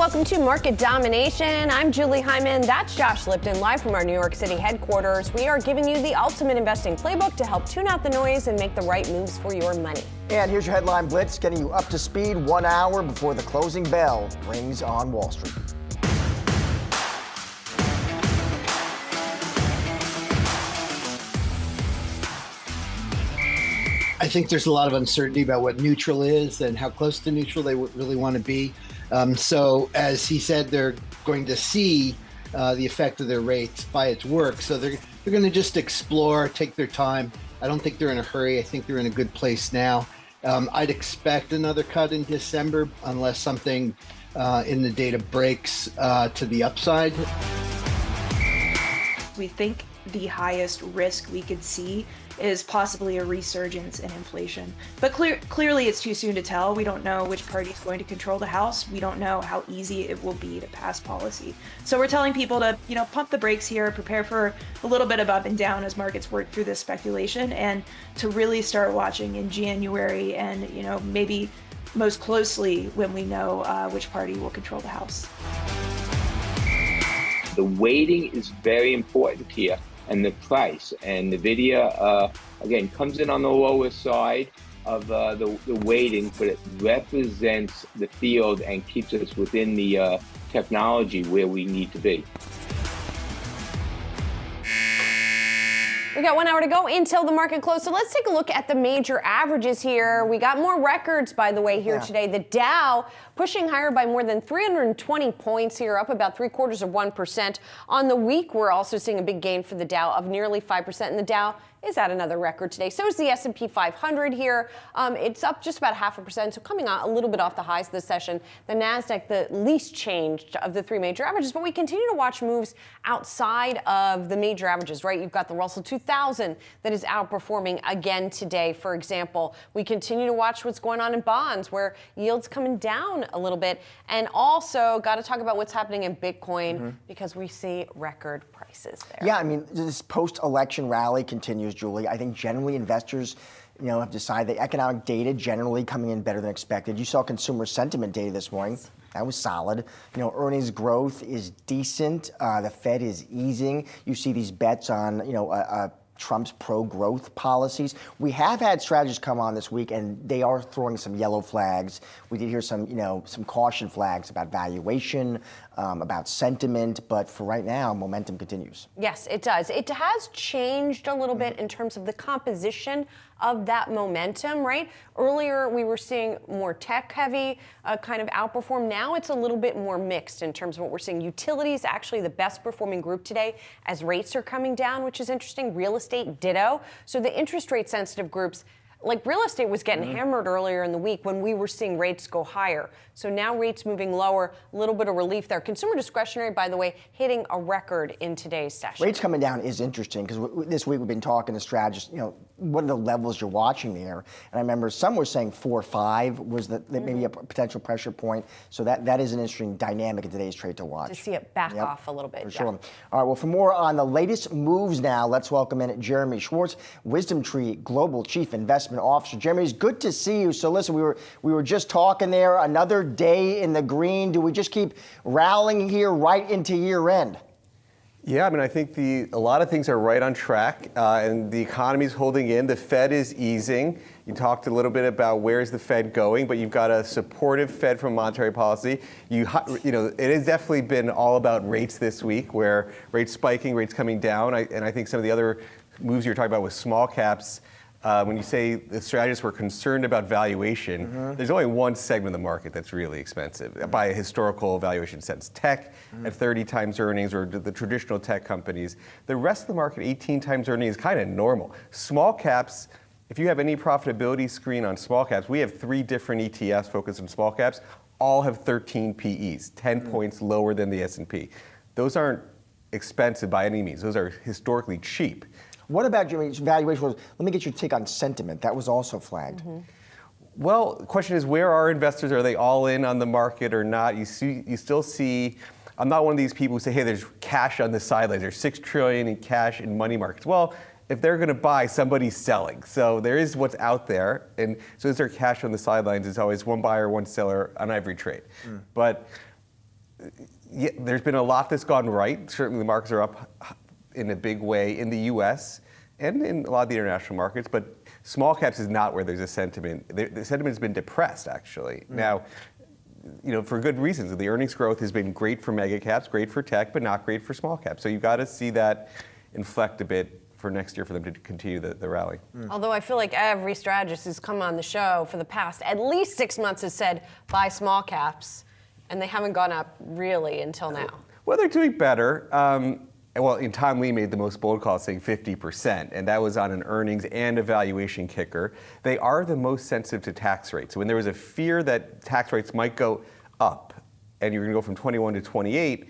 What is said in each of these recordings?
Welcome to Market Domination. I'm Julie Hyman. That's Josh Lipton, live from our New York City headquarters. We are giving you the ultimate investing playbook to help tune out the noise and make the right moves for your money. And here's your headline blitz, getting you up to speed 1 hour before the closing bell rings on Wall Street. I think there's a lot of uncertainty about what neutral is and how close to neutral they really want to be. So as he said, they're going to see the effect of their rates by its work. So they're going to just explore, take their time. I don't think they're in a hurry. I think they're in a good place now. I'd expect another cut in December unless something in the data breaks to the upside. We think the highest risk we could see is possibly a resurgence in inflation. But clearly it's too soon to tell. We don't know which party is going to control the House. We don't know how easy it will be to pass policy. So we're telling people to, pump the brakes here, prepare for a little bit of up and down as markets work through this speculation, and to really start watching in January and, maybe most closely when we know which party will control the House. The weighting is very important here, and the price. And NVIDIA, again, comes in on the lower side of the weighting, but it represents the field and keeps us within the technology where we need to be. We got 1 hour to go until the market close. So let's take a look at the major averages here. We got more records, by the way, here today. The Dow pushing higher by more than 320 points here, up about 0.75%. On the week, we're also seeing a big gain for the Dow of nearly 5%. And the Dow is at another record today. So is the S&P 500 here. It's up just about 0.5%, so coming out a little bit off the highs this session. The Nasdaq, the least changed of the three major averages, but we continue to watch moves outside of the major averages, right? You've got the Russell 2000 that is outperforming again today, for example. We continue to watch what's going on in bonds, where yields coming down a little bit, and also got to talk about what's happening in Bitcoin because we see record prices there. Yeah, I mean, this post-election rally continues, Julie. I think generally investors, have decided that economic data generally coming in better than expected. You saw consumer sentiment data this morning. That was solid. Earnings growth is decent. The Fed is easing. You see these bets on, Trump's pro-growth policies. We have had strategists come on this week, and they are throwing some yellow flags. We did hear some caution flags about valuation, about sentiment, but for right now, momentum continues. Yes, it does. It has changed a little bit in terms of the composition of that momentum, right? Earlier, we were seeing more tech-heavy kind of outperform. Now it's a little bit more mixed in terms of what we're seeing. Utilities actually the best performing group today as rates are coming down, which is interesting. Real estate, ditto. So the interest rate sensitive groups, like real estate was getting hammered earlier in the week when we were seeing rates go higher. So now rates moving lower, a little bit of relief there. Consumer discretionary, by the way, hitting a record in today's session. Rates coming down is interesting because this week we've been talking to strategists, what are the levels you're watching there? And I remember some were saying 4 or 5 was maybe a potential pressure point. So that is an interesting dynamic in today's trade to watch. To see it back off a little bit. For sure. All right, well, for more on the latest moves now, let's welcome in Jeremy Schwartz, Wisdom Tree Global Chief Investment Officer. Jeremy, it's good to see you. So listen, we were just talking there, another day in the green. Do we just keep rallying here right into year end? Yeah, I mean, I think a lot of things are right on track, and the economy's holding in. The Fed is easing. You talked a little bit about where's the Fed going, but you've got a supportive Fed from monetary policy. It has definitely been all about rates this week, where rates spiking, rates coming down, and I think some of the other moves you're talking about with small caps. When you say the strategists were concerned about valuation, there's only one segment of the market that's really expensive by a historical valuation sense. Tech at 30 times earnings, or the traditional tech companies. The rest of the market, 18 times earnings, is kind of normal. Small caps, if you have any profitability screen on small caps, we have 3 different ETFs focused on small caps, all have 13 PEs, 10 points lower than the S&P. Those aren't expensive by any means. Those are historically cheap. What about your valuation? Let me get your take on sentiment. That was also flagged. Well, the question is, where are investors? Are they all in on the market or not? You still see, I'm not one of these people who say, hey, there's cash on the sidelines. There's $6 trillion in cash in money markets. Well, if they're going to buy, somebody's selling. So there is what's out there. And so is there cash on the sidelines? It's always one buyer, one seller on every trade. But Yeah, there's been a lot that's gone right. Certainly the markets are up in a big way in the US and in a lot of the international markets, but small caps is not where there's a sentiment. The sentiment has been depressed, actually. Now, for good reasons. The earnings growth has been great for mega caps, great for tech, but not great for small caps. So you've got to see that inflect a bit for next year for them to continue the rally. Although I feel like every strategist who's come on the show for the past at least 6 months has said buy small caps, and they haven't gone up really until now. Well, they're doing better. Tom Lee made the most bold call saying 50%, and that was on an earnings and a valuation kicker. They are the most sensitive to tax rates. So when there was a fear that tax rates might go up, and you're going to go from 21 to 28,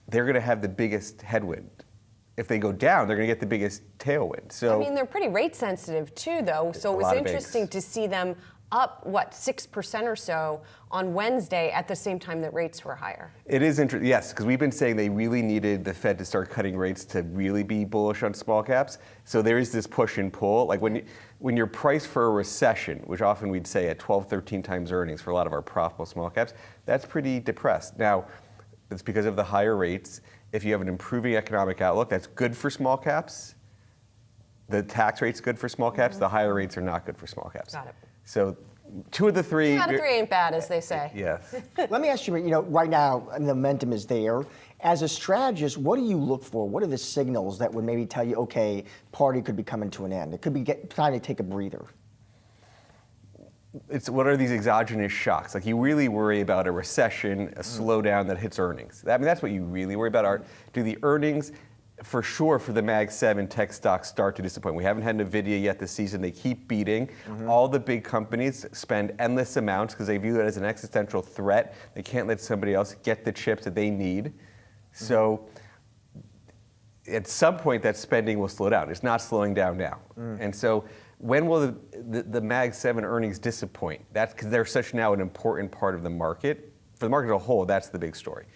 they're going to have the biggest headwind. If they go down, they're going to get the biggest tailwind. So I mean, they're pretty rate sensitive too, though. So it was interesting to see them up, 6% or so on Wednesday at the same time that rates were higher. It is interesting, yes, because we've been saying they really needed the Fed to start cutting rates to really be bullish on small caps. So there is this push and pull. Like when you're priced for a recession, which often we'd say at 12, 13 times earnings for a lot of our profitable small caps, that's pretty depressed. Now, it's because of the higher rates. If you have an improving economic outlook, that's good for small caps. The tax rate's good for small caps. The higher rates are not good for small caps. Got it. So 2 of the 3. 2 out of 3 ain't bad, as they say. Yes. Let me ask you, right now, the momentum is there. As a strategist, what do you look for? What are the signals that would maybe tell you, okay, party could be coming to an end? It could be time to take a breather. It's what are these exogenous shocks? Like you really worry about a recession, a slowdown that hits earnings. I mean, that's what you really worry about. Do the earnings, for sure, for the Mag 7 tech stocks start to disappoint? We haven't had NVIDIA yet this season. They keep beating. All the big companies spend endless amounts because they view it as an existential threat. They can't let somebody else get the chips that they need. So at some point, that spending will slow down. It's not slowing down now. And so when will the Mag 7 earnings disappoint? That's because they're such now an important part of the market. For the market as a whole, that's the big story.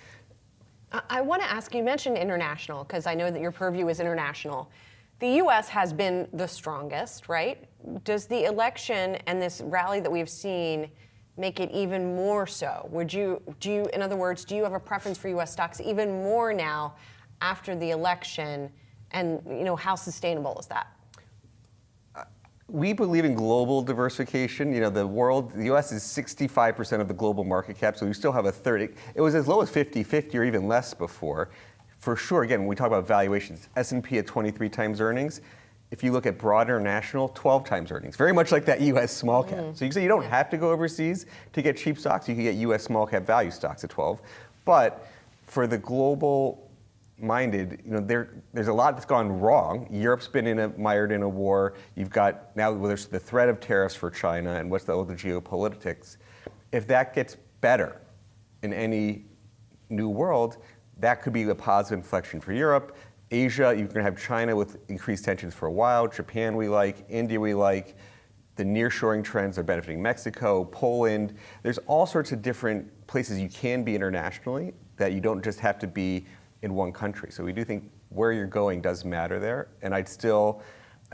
I want to ask, you mentioned international, because I know that your purview is international. The U.S. has been the strongest, right? Does the election and this rally that we've seen make it even more so? In other words, do you have a preference for U.S. stocks even more now after the election? And how sustainable is that? We believe in global diversification. The U.S. is 65% of the global market cap, so we still have a third. It was as low as 50-50 or even less before. For sure, again, when we talk about valuations, S&P at 23 times earnings. If you look at broad international, 12 times earnings. Very much like that U.S. small cap. So you can say you don't have to go overseas to get cheap stocks. You can get U.S. small cap value stocks at 12. But for the global minded, there's a lot that's gone wrong. Europe's been mired in a war. You've got now there's the threat of tariffs for China and what's the geopolitics. If that gets better in any new world, that could be a positive inflection for Europe. Asia, you're going to have China with increased tensions for a while. Japan we like, India we like. The nearshoring trends are benefiting Mexico, Poland. There's all sorts of different places you can be internationally that you don't just have to be in one country. So we do think where you're going does matter there. And I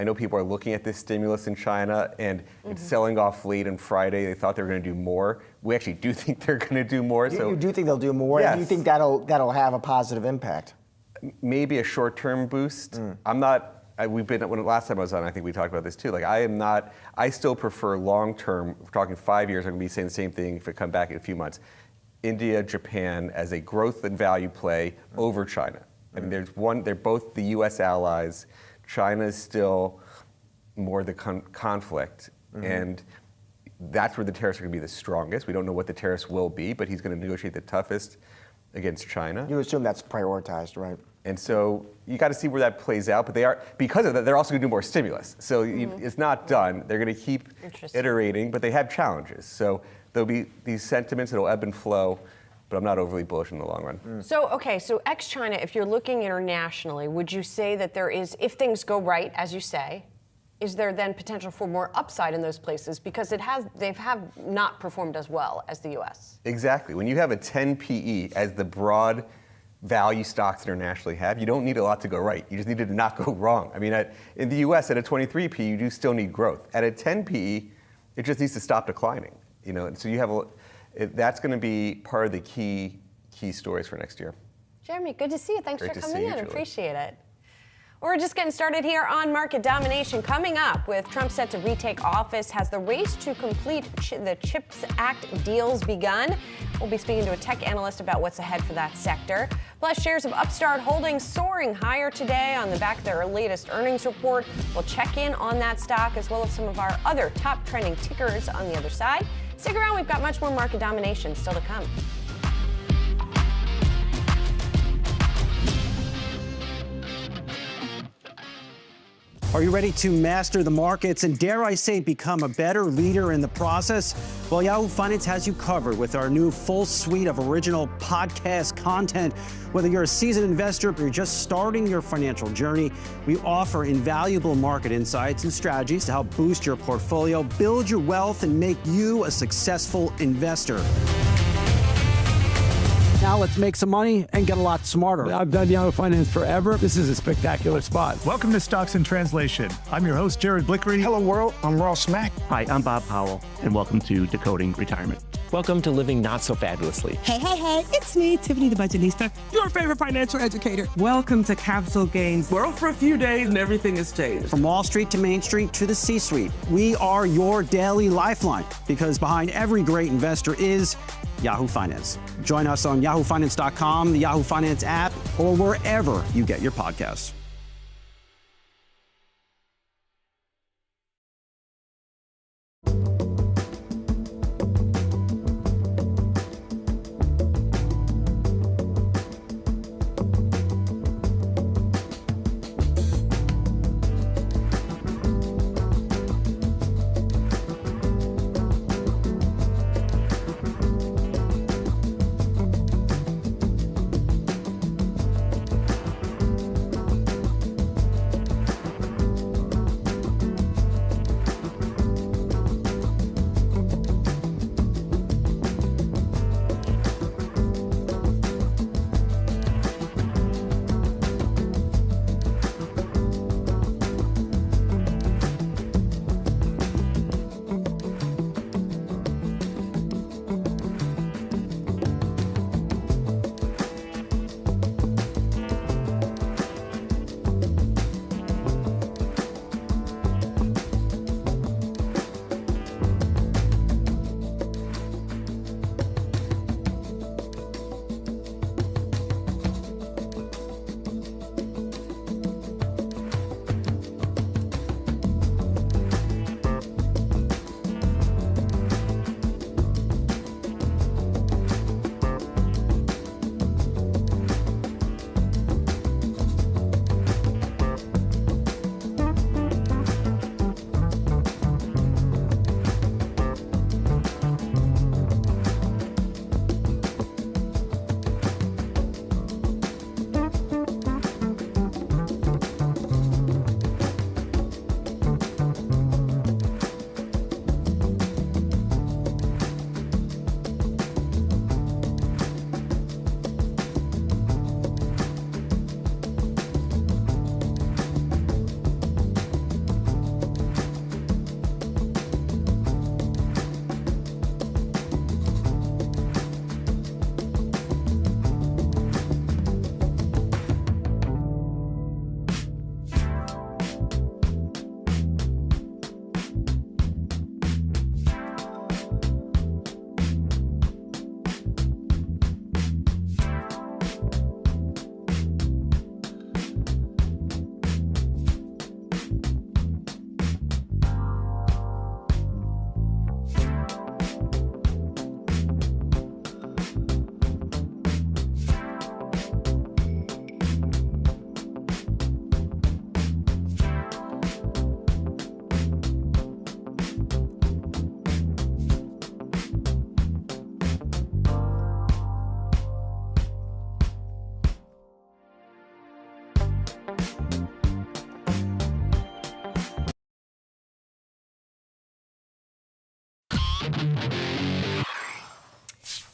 know people are looking at this stimulus in China and it's selling off late on Friday. They thought they were going to do more. We actually do think they're going to do more. You do think they'll do more? Yes. And you think that'll have a positive impact? Maybe a short-term boost. I'm not, when last time I was on, I think we talked about this too. Like I still prefer long-term, we're talking 5 years, I'm going to be saying the same thing if it come back in a few months. India, Japan as a growth and value play over China. I mean, they're both the U.S. allies. China is still more the conflict, and that's where the tariffs are going to be the strongest. We don't know what the tariffs will be, but he's going to negotiate the toughest against China. You assume that's prioritized, right? And so you got to see where that plays out. But because of that, they're also going to do more stimulus. So it's not done. They're going to keep iterating, but they have challenges. So there'll be these sentiments that'll ebb and flow, but I'm not overly bullish in the long run. So ex-China, if you're looking internationally, would you say that there is, if things go right, as you say, is there then potential for more upside in those places? Because they've not performed as well as the U.S. Exactly. When you have a 10 PE as the broad value stocks internationally have, you don't need a lot to go right. You just need it to not go wrong. I mean, in the U.S. at a 23 PE, you do still need growth. At a 10 PE, it just needs to stop declining. And so you have that's going to be part of the key key stories for next year. Jeremy, good to see you. Thanks Great for to coming see you, in. Julie. Appreciate it. We're just getting started here on Market Domination. Coming up, with Trump set to retake office, has the race to complete the CHIPS Act deals begun? We'll be speaking to a tech analyst about what's ahead for that sector. Plus, shares of Upstart Holdings soaring higher today on the back of their latest earnings report. We'll check in on that stock as well as some of our other top trending tickers on the other side. Stick around, we've got much more Market Domination still to come. Are you ready to master the markets and, dare I say, become a better leader in the process? Well, Yahoo Finance has you covered with our new full suite of original podcast content. Whether you're a seasoned investor or you're just starting your financial journey, we offer invaluable market insights and strategies to help boost your portfolio, build your wealth, and make you a successful investor. Now let's make some money and get a lot smarter. I've done Yahoo Finance forever. This is a spectacular spot. Welcome to Stocks in Translation. I'm your host, Jared Blickery. Hello, world. I'm Ross Mack. Hi, I'm Bob Powell, and welcome to Decoding Retirement. Welcome to Living Not So Fabulously. Hey, it's me, Tiffany the Budgetista, your favorite financial educator. Welcome to Capital Gains. We're on for a few days and everything has changed. From Wall Street to Main Street to the C-suite, we are your daily lifeline, because behind every great investor is Yahoo Finance. Join us on yahoofinance.com, the Yahoo Finance app, or wherever you get your podcasts.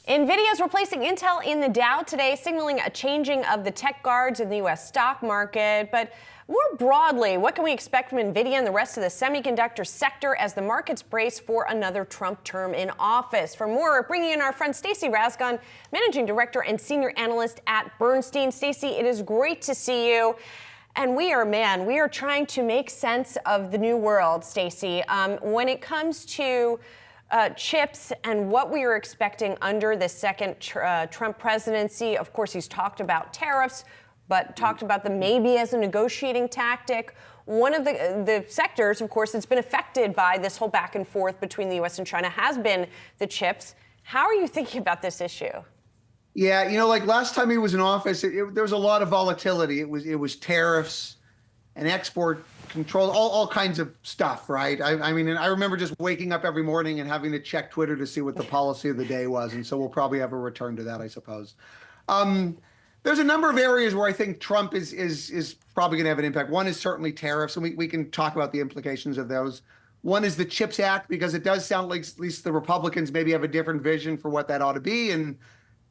NVIDIA is replacing Intel in the Dow today, signaling a changing of the tech guards in the U.S. stock market. But More broadly, what can we expect from NVIDIA and the rest of the semiconductor sector as the markets brace for another Trump term in office? For more, we're bringing in our friend Stacey Rasgon, Managing Director and Senior Analyst at Bernstein. Stacey, it is great to see you. And we are trying to make sense of the new world, Stacey. When it comes to chips and what we are expecting under the second Trump presidency, of course, he's talked about tariffs, but talked about them maybe as a negotiating tactic. One of the sectors, of course, that's been affected by this whole back and forth between the U.S. and China has been the chips. How are you thinking about this issue? Yeah, like last time he was in office, there was a lot of volatility. It was tariffs and export control, all kinds of stuff, right? I mean, and I remember just waking up every morning and having to check Twitter to see what the policy of the day was. And so we'll probably have a return to that, I suppose. There's a number of areas where I think Trump is probably going to have an impact. One is certainly tariffs, and we can talk about the implications of those. One is the CHIPS Act, because it does sound like at least the Republicans maybe have a different vision for what that ought to be. And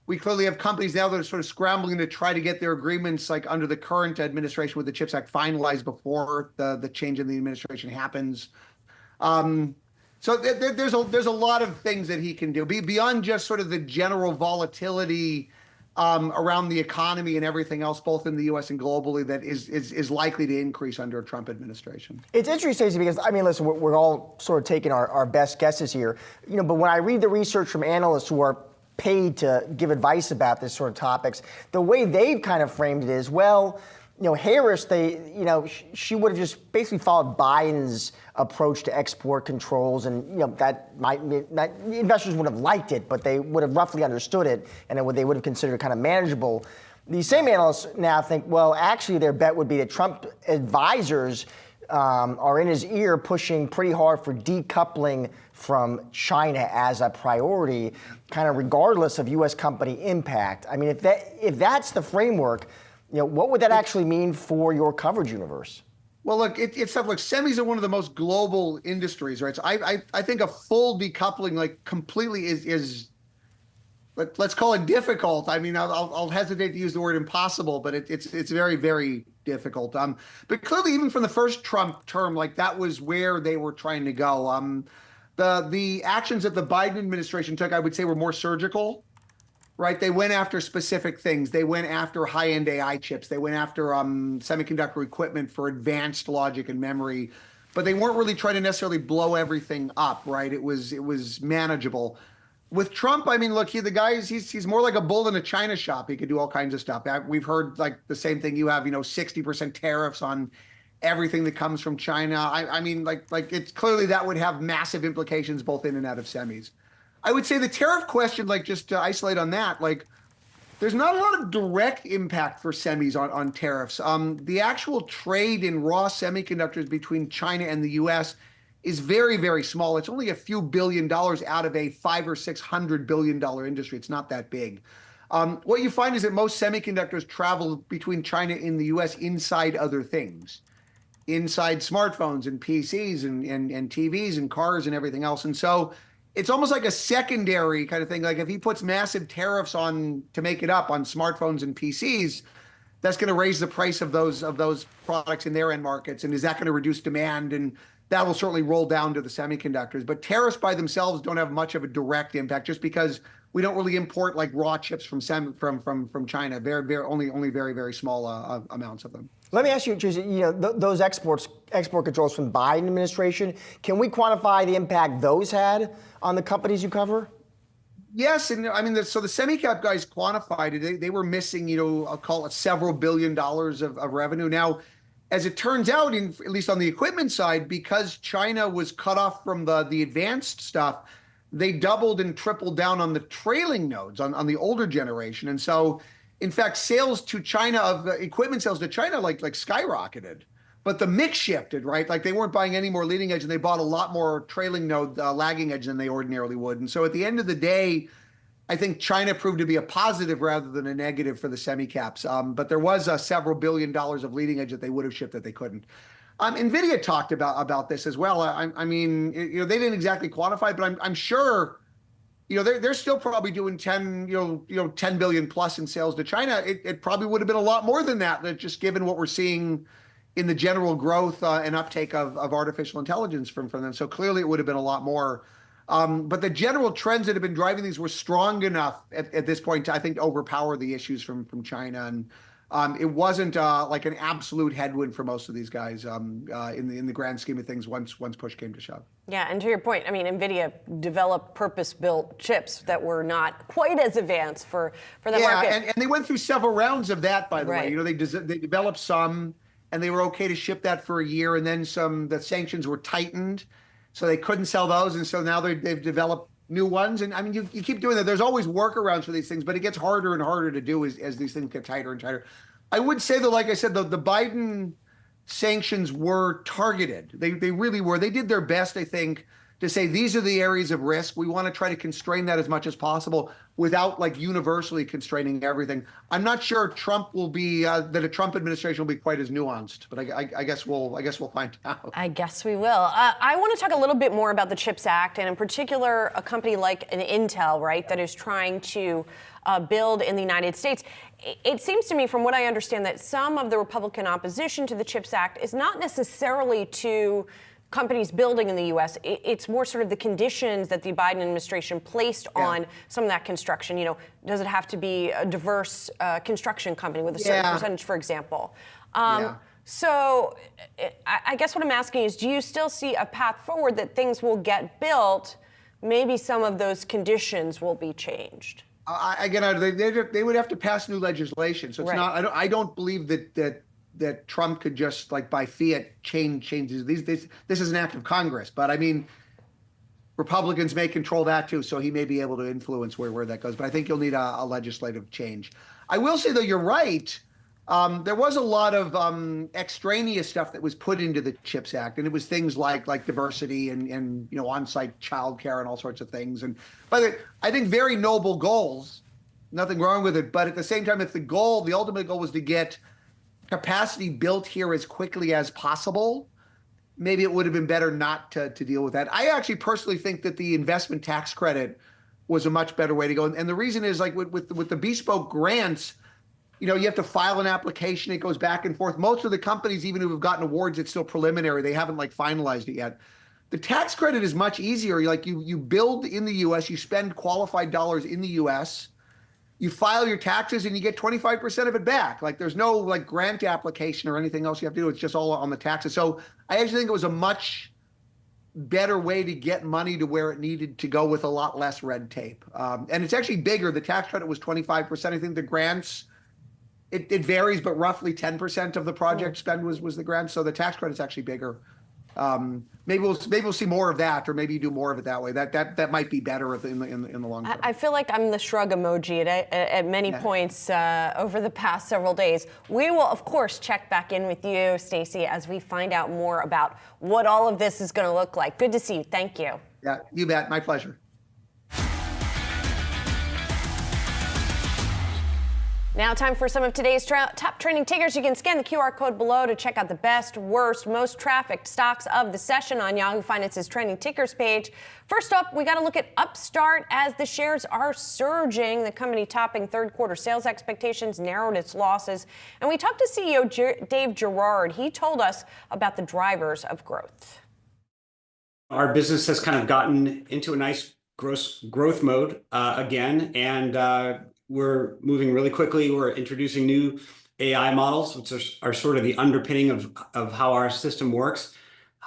we clearly have companies now that are sort of scrambling to try to get their agreements, like under the current administration with the CHIPS Act, finalized before the change in the administration happens. So there's a lot of things that he can do beyond just sort of the general volatility around the economy and everything else, both in the U.S. and globally, that is likely to increase under a Trump administration. It's interesting, Stacey, because, I mean, listen, we're all sort of taking our best guesses here, but when I read the research from analysts who are paid to give advice about this sort of topics, the way they've kind of framed it is, well, Harris, she would have just basically followed Biden's approach to export controls, and that investors would have liked it, but they would have roughly understood it, and they would have considered it kind of manageable. These same analysts now think, well, actually, their bet would be that Trump advisors are in his ear pushing pretty hard for decoupling from China as a priority, kind of regardless of U.S. company impact. I mean, if that's the framework, what would that actually mean for your coverage universe? Well, look, it's stuff like semis are one of the most global industries, right? So I think a full decoupling, like completely, is let's call it difficult. I mean, I'll hesitate to use the word impossible, but it's very, very difficult. But clearly, even from the first Trump term, like that was where they were trying to go. The actions that the Biden administration took, I would say, were more surgical. Right, they went after specific things. They went after high-end AI chips. They went after semiconductor equipment for advanced logic and memory, but they weren't really trying to necessarily blow everything up. Right, it was manageable. With Trump, I mean, look, he's more like a bull in a china shop. He could do all kinds of stuff. We've heard like the same thing you have. 60% tariffs on everything that comes from China. I mean, like it's clearly that would have massive implications both in and out of semis. I would say the tariff question, like just to isolate on that, like there's not a lot of direct impact for semis on tariffs. The actual trade in raw semiconductors between China and the U.S. is very, very small. It's only a few $1 billion out of a $500 or $600 billion industry. It's not that big. What you find is that most semiconductors travel between China and the U.S. inside other things, inside smartphones and PCs and TVs and cars and everything else. And so it's almost like a secondary kind of thing. Like if he puts massive tariffs on to make it up on smartphones and PCs, that's going to raise the price of those products in their end markets. And is that going to reduce demand? And that will certainly roll down to the semiconductors. But tariffs by themselves don't have much of a direct impact, just because we don't really import like raw chips from China. Only very, very small amounts of them. Let me ask you, those export controls from the Biden administration, can we quantify the impact those had on the companies you cover? Yes, and I mean, so the semicap guys quantified it. They were missing, I'll call it several $1 billion of revenue. Now, as it turns out, at least on the equipment side, because China was cut off from the advanced stuff, they doubled and tripled down on the trailing nodes, on the older generation. And so, in fact, sales to China equipment sales to China like skyrocketed, but the mix shifted, right? Like they weren't buying any more leading edge, and they bought a lot more trailing node lagging edge than they ordinarily would. And so at the end of the day, I think China proved to be a positive rather than a negative for the semi-caps. But there was several $1 billion of leading edge that they would have shipped that they couldn't. NVIDIA talked about this as well. I mean, they didn't exactly quantify, but I'm sure, they're still probably doing 10 billion plus in sales to China. It probably would have been a lot more than that, just given what we're seeing in the general growth and uptake of artificial intelligence from them. So clearly it would have been a lot more. But the general trends that have been driving these were strong enough at this point to, I think, overpower the issues from China. And it wasn't like an absolute headwind for most of these guys in the grand scheme of things once push came to shove. Yeah, and to your point, I mean, NVIDIA developed purpose-built chips that were not quite as advanced for the market. Yeah, and they went through several rounds of that, by the Right. way. You know, they developed some, and they were okay to ship that for a year, and then the sanctions were tightened, so they couldn't sell those, and so now they've developed new ones. And I mean, you keep doing that. There's always workarounds for these things, but it gets harder and harder to do as these things get tighter and tighter. I would say, though, like I said, the Biden sanctions were targeted. They really were. They did their best, I think, to say these are the areas of risk. We want to try to constrain that as much as possible without like universally constraining everything. I'm not sure Trump will be that a Trump administration will be quite as nuanced, but I guess we'll find out. I guess we will. I want to talk a little bit more about the CHIPS Act, and in particular, a company like an Intel, right, that is trying to build in the United States. It seems to me, from what I understand, that some of the Republican opposition to the CHIPS Act is not necessarily to companies building in the U.S. It's more sort of the conditions that the Biden administration placed on some of that construction. You know, does it have to be a diverse construction company with a certain percentage, for example? So I guess what I'm asking is, do you still see a path forward that things will get built? Maybe some of those conditions will be changed. Again, they would have to pass new legislation. So it's not. I don't believe that Trump could just like by fiat changes these. This is an act of Congress, but I mean, Republicans may control that too. So he may be able to influence where that goes. But I think you'll need a legislative change. I will say though, you're right. There was a lot of extraneous stuff that was put into the CHIPS Act, and it was things like diversity and you know on-site childcare and all sorts of things. And by the way, I think very noble goals, nothing wrong with it. But at the same time, if the ultimate goal was to get capacity built here as quickly as possible, maybe it would have been better not to deal with that. I actually personally think that the investment tax credit was a much better way to go, and the reason is like with the bespoke grants. You know, you have to file an application. It goes back and forth. Most of the companies, even who have gotten awards, it's still preliminary. They haven't like finalized it yet. The tax credit is much easier. Like you build in the U.S., you spend qualified dollars in the U.S., you file your taxes, and you get 25% of it back. Like there's no like grant application or anything else you have to do. It's just all on the taxes. So I actually think it was a much better way to get money to where it needed to go with a lot less red tape. And it's actually bigger. The tax credit was 25%. I think the grants. It varies, but roughly 10% of the project spend was the grant. So the tax credit's actually bigger. Maybe we'll see more of that, or maybe you do more of it that way. That might be better in the long term. I feel like I'm the shrug emoji at many points over the past several days. We will, of course, check back in with you, Stacey, as we find out more about what all of this is going to look like. Good to see you. Thank you. Yeah, you bet. My pleasure. Now time for some of today's top trending tickers. You can scan the QR code below to check out the best, worst, most trafficked stocks of the session on Yahoo Finance's trending tickers page. First up, we got to look at Upstart as the shares are surging. The company topping third quarter sales expectations, narrowed its losses. And we talked to CEO Dave Gerard. He told us about the drivers of growth. Our business has kind of gotten into a nice growth mode again, and we're moving really quickly. We're introducing new AI models, which are sort of the underpinning of how our system works.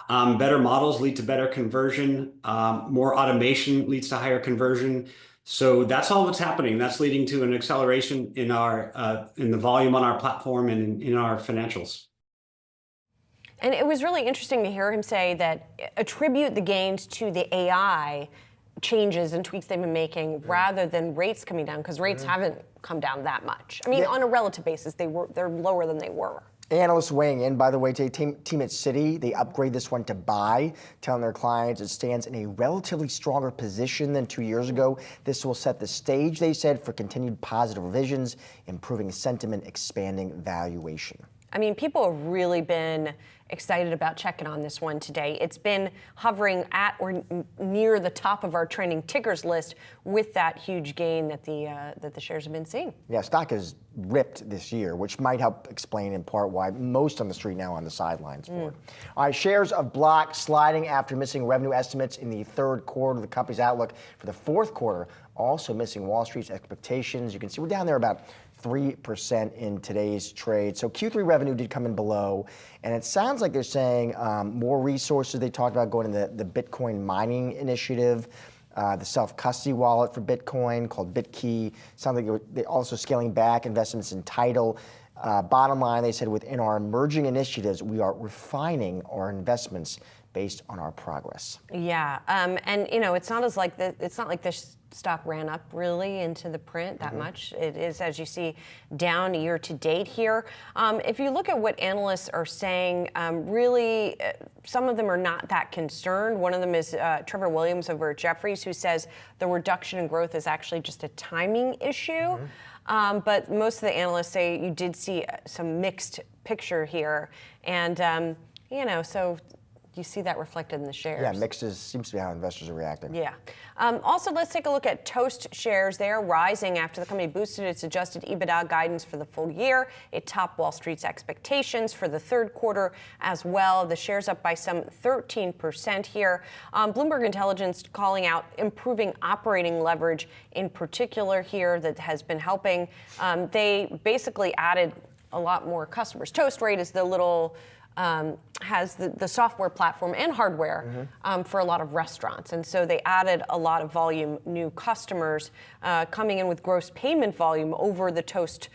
Better models lead to better conversion. More automation leads to higher conversion. So that's all what's happening. That's leading to an acceleration in the volume on our platform and in our financials. And it was really interesting to hear him say that attribute the gains to the AI changes and tweaks they've been making rather than rates coming down, because rates haven't come down that much. I mean, on a relative basis, they're lower than they were. Analysts weighing in, by the way, today, team at Citi, they upgrade this one to buy, telling their clients it stands in a relatively stronger position than 2 years ago. This will set the stage, they said, for continued positive revisions, improving sentiment, expanding valuation. I mean, people have really been excited about checking on this one today. It's been hovering at or near the top of our trending tickers list with that huge gain that the shares have been seeing. Yeah, stock has ripped this year, which might help explain in part why most on the street now on the sidelines for it. All right, shares of Block sliding after missing revenue estimates in the third quarter. The company's outlook for the fourth quarter also missing Wall Street's expectations. You can see we're down there about 3% in today's trade. So Q3 revenue did come in below, and it sounds like they're saying more resources. They talked about going to the Bitcoin mining initiative, the self-custody wallet for Bitcoin called BitKey. Sounds like they're also scaling back investments in Tidal. Bottom line, they said within our emerging initiatives, we are refining our investments based on our progress. Yeah, and you know, it's not like this stock ran up really into the print that much. It is, as you see, down year to date here. If you look at what analysts are saying, really, some of them are not that concerned. One of them is Trevor Williams over at Jefferies, who says the reduction in growth is actually just a timing issue. But most of the analysts say you did see some mixed picture here, and you know, so you see that reflected in the shares. Yeah, mixed seems to be how investors are reacting. Yeah. Also, let's take a look at Toast shares. They are rising after the company boosted its adjusted EBITDA guidance for the full year. It topped Wall Street's expectations for the third quarter as well. The shares up by some 13% here. Bloomberg Intelligence calling out improving operating leverage in particular here that has been helping. They basically added a lot more customers. Toast Rate is the little has the software platform and hardware for a lot of restaurants. And so they added a lot of volume, new customers coming in with gross payment volume over the Toast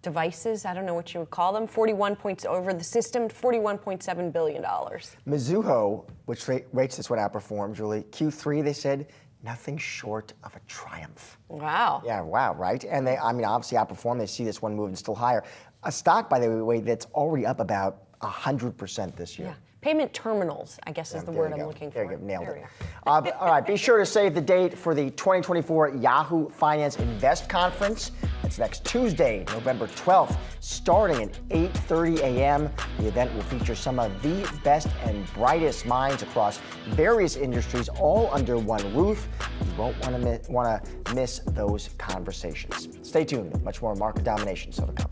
devices. I don't know what you would call them. 41 points over the system, $41.7 billion. Mizuho, which rates this one outperformed, Julie. Q3, they said, nothing short of a triumph. Wow. Yeah, wow, right? And they, I mean, obviously outperformed. They see this one moving still higher. A stock, by the way, that's already up about 100% this year. Yeah. Payment terminals, I guess, is the word I'm looking for. There you go, nailed it. All right, be sure to save the date for the 2024 Yahoo Finance Invest Conference. It's next Tuesday, November 12th, starting at 8:30 a.m. The event will feature some of the best and brightest minds across various industries, all under one roof. You won't want to miss those conversations. Stay tuned. Much more market domination still to come.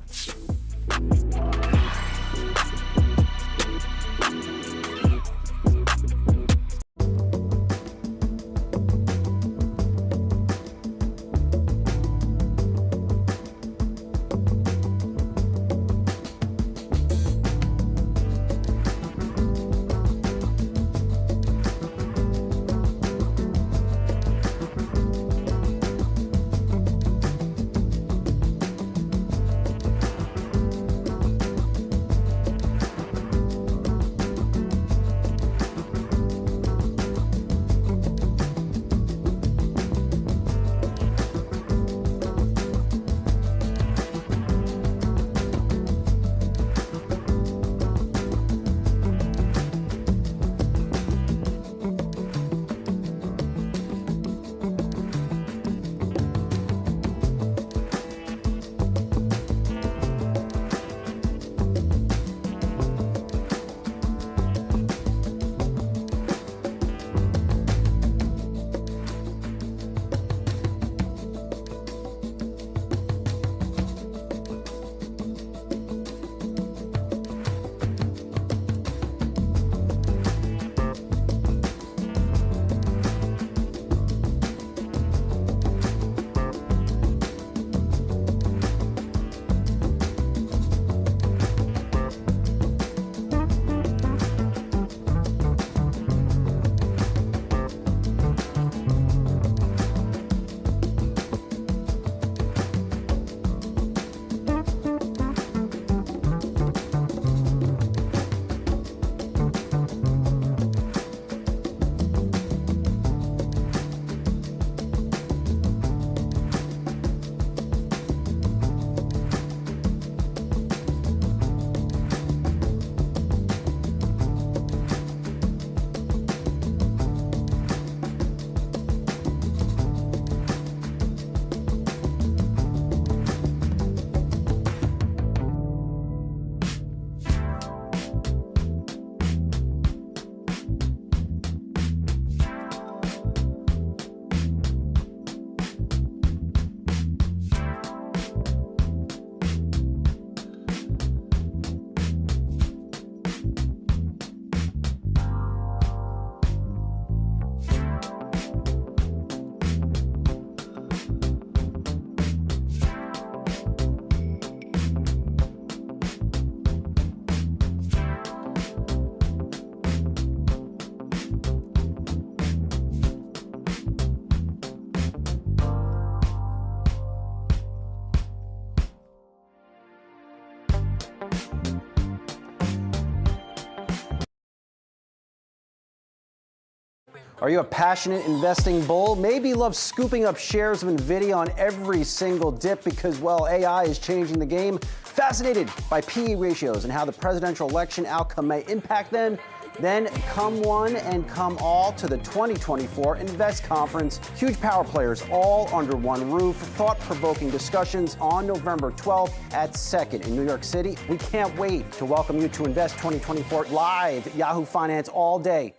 Are you a passionate investing bull? Maybe you love scooping up shares of NVIDIA on every single dip because, well, AI is changing the game. Fascinated by PE ratios and how the presidential election outcome may impact them? Then come one and come all to the 2024 Invest Conference. Huge power players all under one roof. Thought-provoking discussions on November 12th at 2nd in New York City. We can't wait to welcome you to Invest 2024 live at Yahoo Finance all day.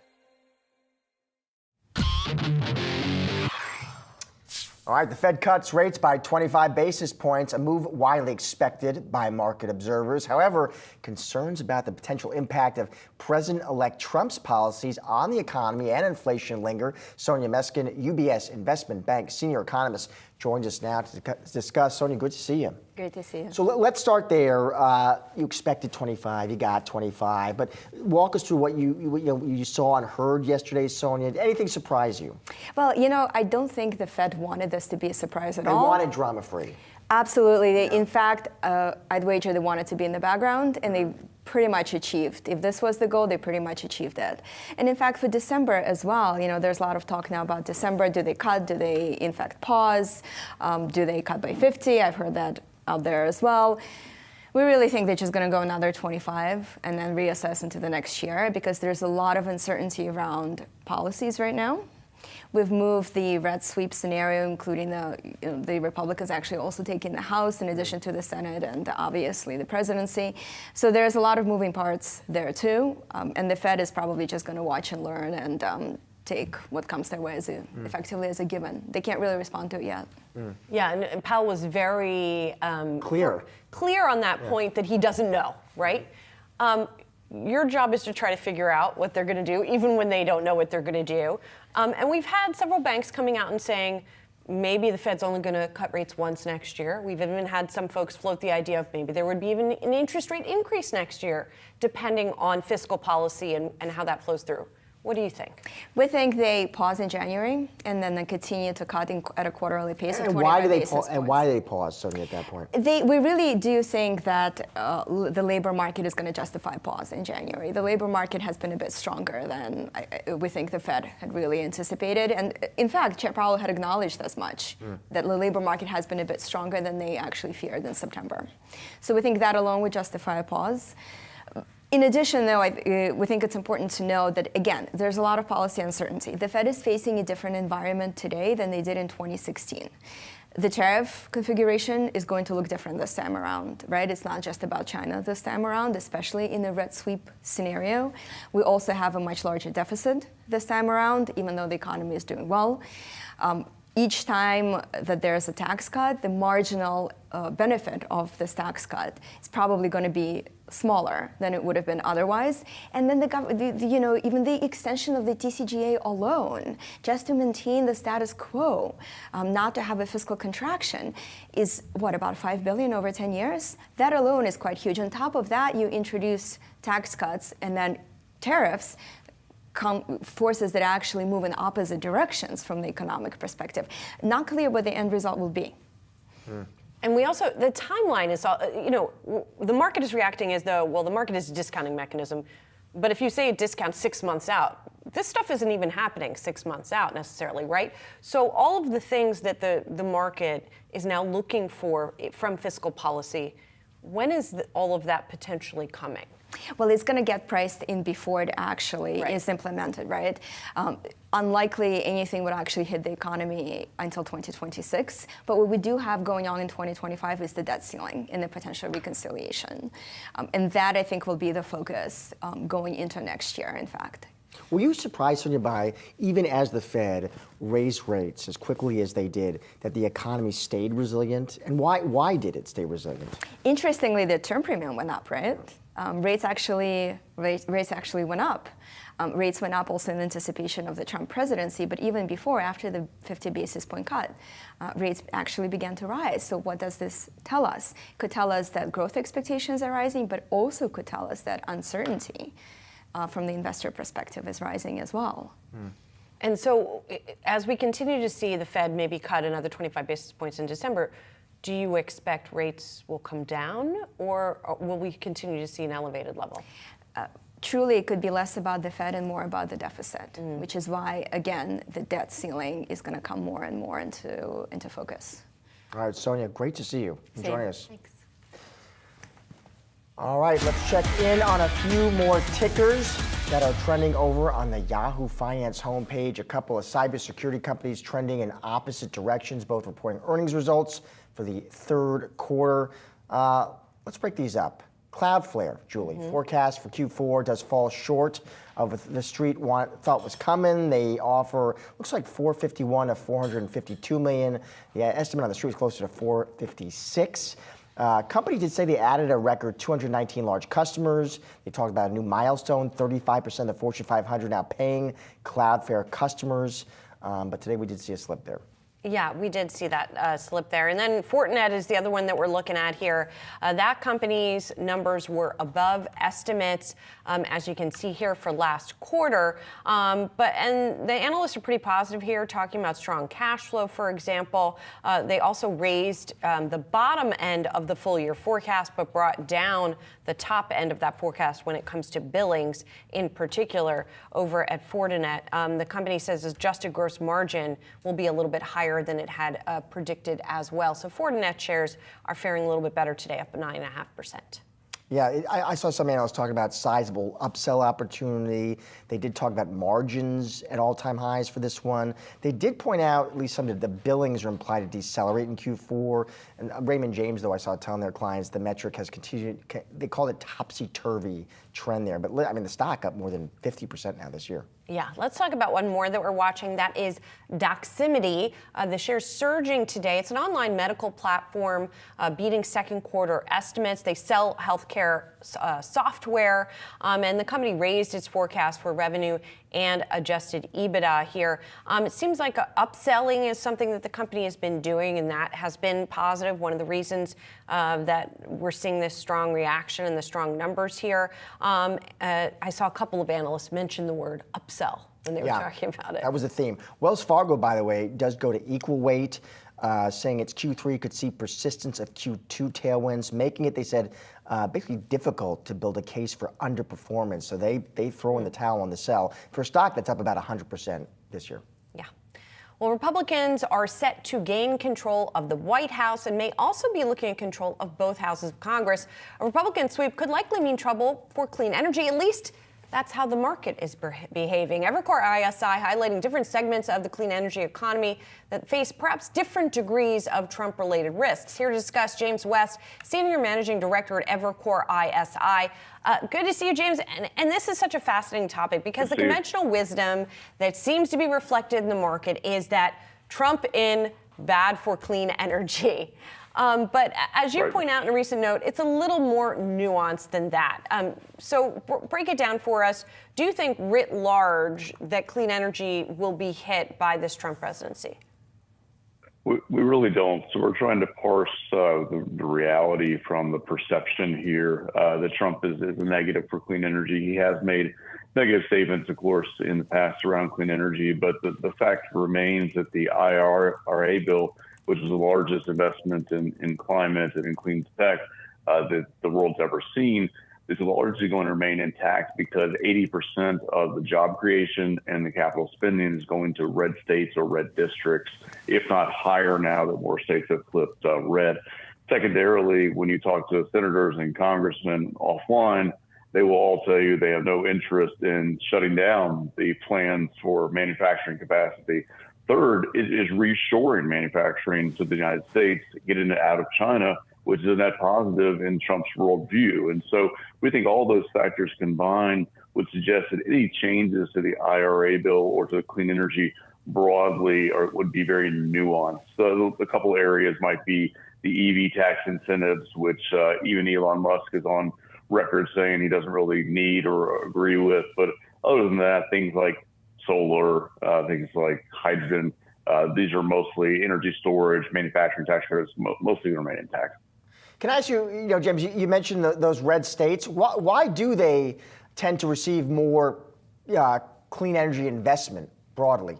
All right, the Fed cuts rates by 25 basis points, a move widely expected by market observers. However, concerns about the potential impact of President-elect Trump's policies on the economy and inflation linger. Sonia Meskin, UBS Investment Bank senior economist, joins us now to discuss. Sonia, good to see you. Great to see you. So let's start there. You expected 25, you got 25, but walk us through what you saw and heard yesterday, Sonia. Anything surprise you? Well, I don't think the Fed wanted this to be a surprise at all. They wanted drama-free. Absolutely. In fact, I'd wager they wanted to be in the background, and they pretty much achieved. If this was the goal, they pretty much achieved it. And in fact, for December as well, there's a lot of talk now about December. Do they cut? Do they, in fact, pause? Do they cut by 50? I've heard that out there as well. We really think they're just going to go another 25 and then reassess into the next year because there's a lot of uncertainty around policies right now. We've moved the red sweep scenario, including the Republicans actually also taking the House in addition to the Senate and obviously the presidency. So there's a lot of moving parts there too. And the Fed is probably just going to watch and learn and take what comes their way effectively as a given. They can't really respond to it yet. Yeah, and Powell was very clear on that point that he doesn't know, right? Your job is to try to figure out what they're going to do, even when they don't know what they're going to do. And we've had several banks coming out and saying maybe the Fed's only going to cut rates once next year. We've even had some folks float the idea of maybe there would be even an interest rate increase next year, depending on fiscal policy and how that flows through. What do you think? We think they pause in January and then they continue to cut at a quarterly pace of 25 basis points. And why do they pause, Sonia, at that point? We really do think that the labor market is going to justify pause in January. The labor market has been a bit stronger than we think the Fed had really anticipated. And in fact, Chair Powell had acknowledged as much, that the labor market has been a bit stronger than they actually feared in September. So we think that alone would justify a pause. In addition, though, we think it's important to know that, again, there's a lot of policy uncertainty. The Fed is facing a different environment today than they did in 2016. The tariff configuration is going to look different this time around, right? It's not just about China this time around, especially in the red sweep scenario. We also have a much larger deficit this time around, even though the economy is doing well. Each time that there's a tax cut, the marginal benefit of this tax cut is probably going to be smaller than it would have been otherwise. And then even the extension of the TCJA alone, just to maintain the status quo, not to have a fiscal contraction, is about $5 billion over 10 years? That alone is quite huge. On top of that, you introduce tax cuts and then tariffs, forces that actually move in opposite directions from the economic perspective. Not clear what the end result will be. And we also, the timeline is, the market is reacting as though, well, the market is a discounting mechanism. But if you say it discounts 6 months out, this stuff isn't even happening 6 months out necessarily, right? So all of the things that the market is now looking for from fiscal policy, when is all of that potentially coming? Well, it's going to get priced in before it actually is implemented, right? Unlikely anything would actually hit the economy until 2026. But what we do have going on in 2025 is the debt ceiling and the potential reconciliation. And that, I think, will be the focus going into next year, in fact. Were you surprised, Sonia, by, even as the Fed raised rates as quickly as they did, that the economy stayed resilient? And why did it stay resilient? Interestingly, the term premium went up, right? Rates actually went up. Rates went up also in anticipation of the Trump presidency, but even before, after the 50 basis point cut, rates actually began to rise. So what does this tell us? It could tell us that growth expectations are rising, but also could tell us that uncertainty from the investor perspective is rising as well. And so as we continue to see the Fed maybe cut another 25 basis points in December, do you expect rates will come down, or will we continue to see an elevated level? truly it could be less about the Fed and more about the deficit, which is why, again, the debt ceiling is going to come more and more into focus. All right, Sonia, great to see you. Same. Joining us. Thanks. All right, let's check in on a few more tickers that are trending over on the Yahoo Finance homepage. A couple of cybersecurity companies trending in opposite directions, both reporting earnings results for the third quarter. Let's break these up. Cloudflare, Julie, forecast for Q4 does fall short of what the street thought was coming. They offer, looks like 451 to 452 million. The estimate on the street is closer to 456. Company did say they added a record 219 large customers. They talked about a new milestone, 35% of the Fortune 500 now paying Cloudflare customers. But today we did see a slip there. Yeah, we did see that slip there. And then Fortinet is the other one that we're looking at here. That company's numbers were above estimates, as you can see here for last quarter. And the analysts are pretty positive here, talking about strong cash flow, for example. They also raised the bottom end of the full year forecast, but brought down the top end of that forecast when it comes to billings, in particular over at Fortinet. The company says adjusted gross margin will be a little bit higher than it had predicted as well. So Fortinet shares are faring a little bit better today, up 9.5%. Yeah, I saw some analysts talking about sizable upsell opportunity. They did talk about margins at all-time highs for this one. They did point out, at least some of the billings are implied to decelerate in Q4. And Raymond James, though, I saw telling their clients the metric has continued, they call it topsy-turvy trend there. But I mean, the stock up more than 50% now this year. Yeah, let's talk about one more that we're watching. That is Doximity. The share's surging today. It's an online medical platform beating second quarter estimates. They sell healthcare software, and the company raised its forecast for revenue and adjusted EBITDA here. It seems like upselling is something that the company has been doing, and that has been positive. One of the reasons that we're seeing this strong reaction and the strong numbers here. I saw a couple of analysts mention the word upsell when they were talking about it. That was the theme. Wells Fargo, by the way, does go to equal weight, saying its Q3 could see persistence of Q2 tailwinds, making it, they said, basically difficult to build a case for underperformance. So they throw in the towel on the sell for a stock that's up about 100% this year. Yeah. Well, Republicans are set to gain control of the White House and may also be looking at control of both houses of Congress. A Republican sweep could likely mean trouble for clean energy, at least that's how the market is behaving. Evercore ISI highlighting different segments of the clean energy economy that face perhaps different degrees of Trump-related risks. Here to discuss, James West, Senior Managing Director at Evercore ISI. Good to see you, James. And this is such a fascinating topic because the conventional wisdom that seems to be reflected in the market is that Trump in, bad for clean energy. But as you point out in a recent note, it's a little more nuanced than that. So break it down for us. Do you think writ large that clean energy will be hit by this Trump presidency? We really don't. So we're trying to parse the reality from the perception here that Trump is a negative for clean energy. He has made negative statements, of course, in the past around clean energy, but the fact remains that the IRA bill, which is the largest investment in climate and in clean tech that the world's ever seen, is largely going to remain intact because 80% of the job creation and the capital spending is going to red states or red districts, if not higher now that more states have flipped red. Secondarily, when you talk to senators and congressmen offline, they will all tell you they have no interest in shutting down the plans for manufacturing capacity. Third is reshoring manufacturing to the United States, getting it out of China, which is a net positive in Trump's worldview. And so we think all those factors combined would suggest that any changes to the IRA bill or to clean energy broadly would be very nuanced. So a couple areas might be the EV tax incentives, which even Elon Musk is on record saying he doesn't really need or agree with. But other than that, things like solar, things like hydrogen, these are mostly energy storage, manufacturing tax credits, mostly remain intact. Can I ask you, James, you mentioned those red states. Why do they tend to receive more clean energy investment broadly?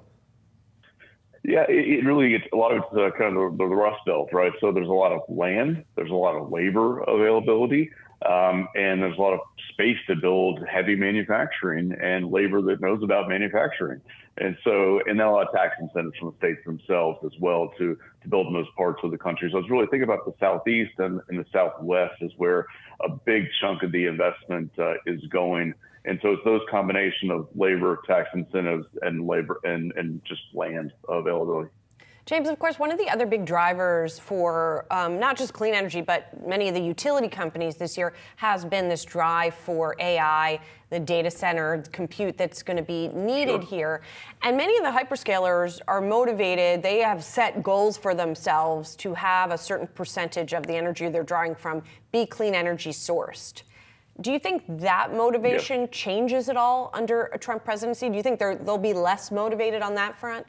Yeah, it really gets a lot of it's kind of the Rust Belt, right? So there's a lot of land, there's a lot of labor availability, And there's a lot of space to build heavy manufacturing and labor that knows about manufacturing. And so, and then a lot of tax incentives from the states themselves as well to build in those parts of the country. So I was really thinking about the Southeast and the Southwest is where a big chunk of the investment is going. And so it's those combination of labor, tax incentives, and labor and just land availability. James, of course, one of the other big drivers for not just clean energy, but many of the utility companies this year has been this drive for AI, the data center, the compute that's going to be needed here. And many of the hyperscalers are motivated. They have set goals for themselves to have a certain percentage of the energy they're drawing from be clean energy sourced. Do you think that motivation changes at all under a Trump presidency? Do you think they'll be less motivated on that front?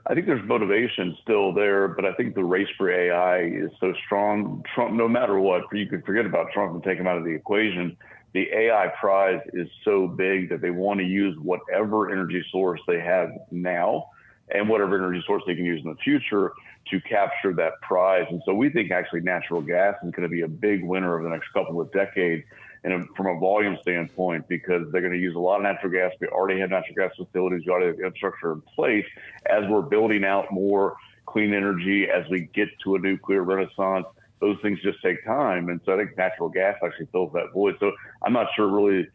I think there's motivation still there, but I think the race for AI is so strong. Trump, no matter what, you could forget about Trump and take him out of the equation. The AI prize is so big that they want to use whatever energy source they have now and whatever energy source they can use in the future to capture that prize. And so we think actually natural gas is going to be a big winner over the next couple of decades. And from a volume standpoint, because they're going to use a lot of natural gas. We already have natural gas facilities, we already have infrastructure in place. As we're building out more clean energy, as we get to a nuclear renaissance, those things just take time. And so I think natural gas actually fills that void. So I'm not sure really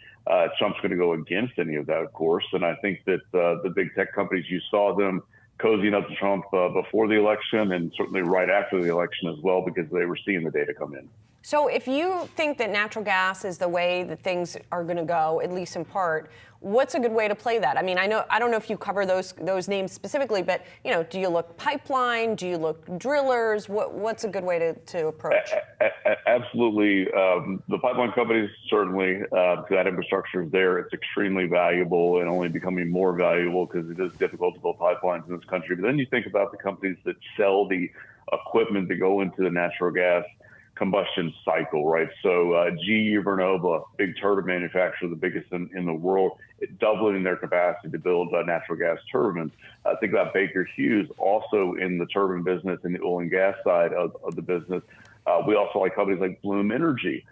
Trump's going to go against any of that, of course. And I think that the big tech companies, you saw them cozying up to Trump before the election and certainly right after the election as well, because they were seeing the data come in. So if you think that natural gas is the way that things are going to go, at least in part, what's a good way to play that? I mean, I don't know if you cover those names specifically, but do you look pipeline? Do you look drillers? What's a good way to approach? Absolutely, the pipeline companies certainly that infrastructure is there. It's extremely valuable and only becoming more valuable because it is difficult to build pipelines in this country. But then you think about the companies that sell the equipment to go into the natural gas combustion cycle, right? So GE Vernova, big turbine manufacturer, the biggest in the world, doubling their capacity to build natural gas turbines. Think about Baker Hughes, also in the turbine business and the oil and gas side of the business. We also like companies like Bloom Energy.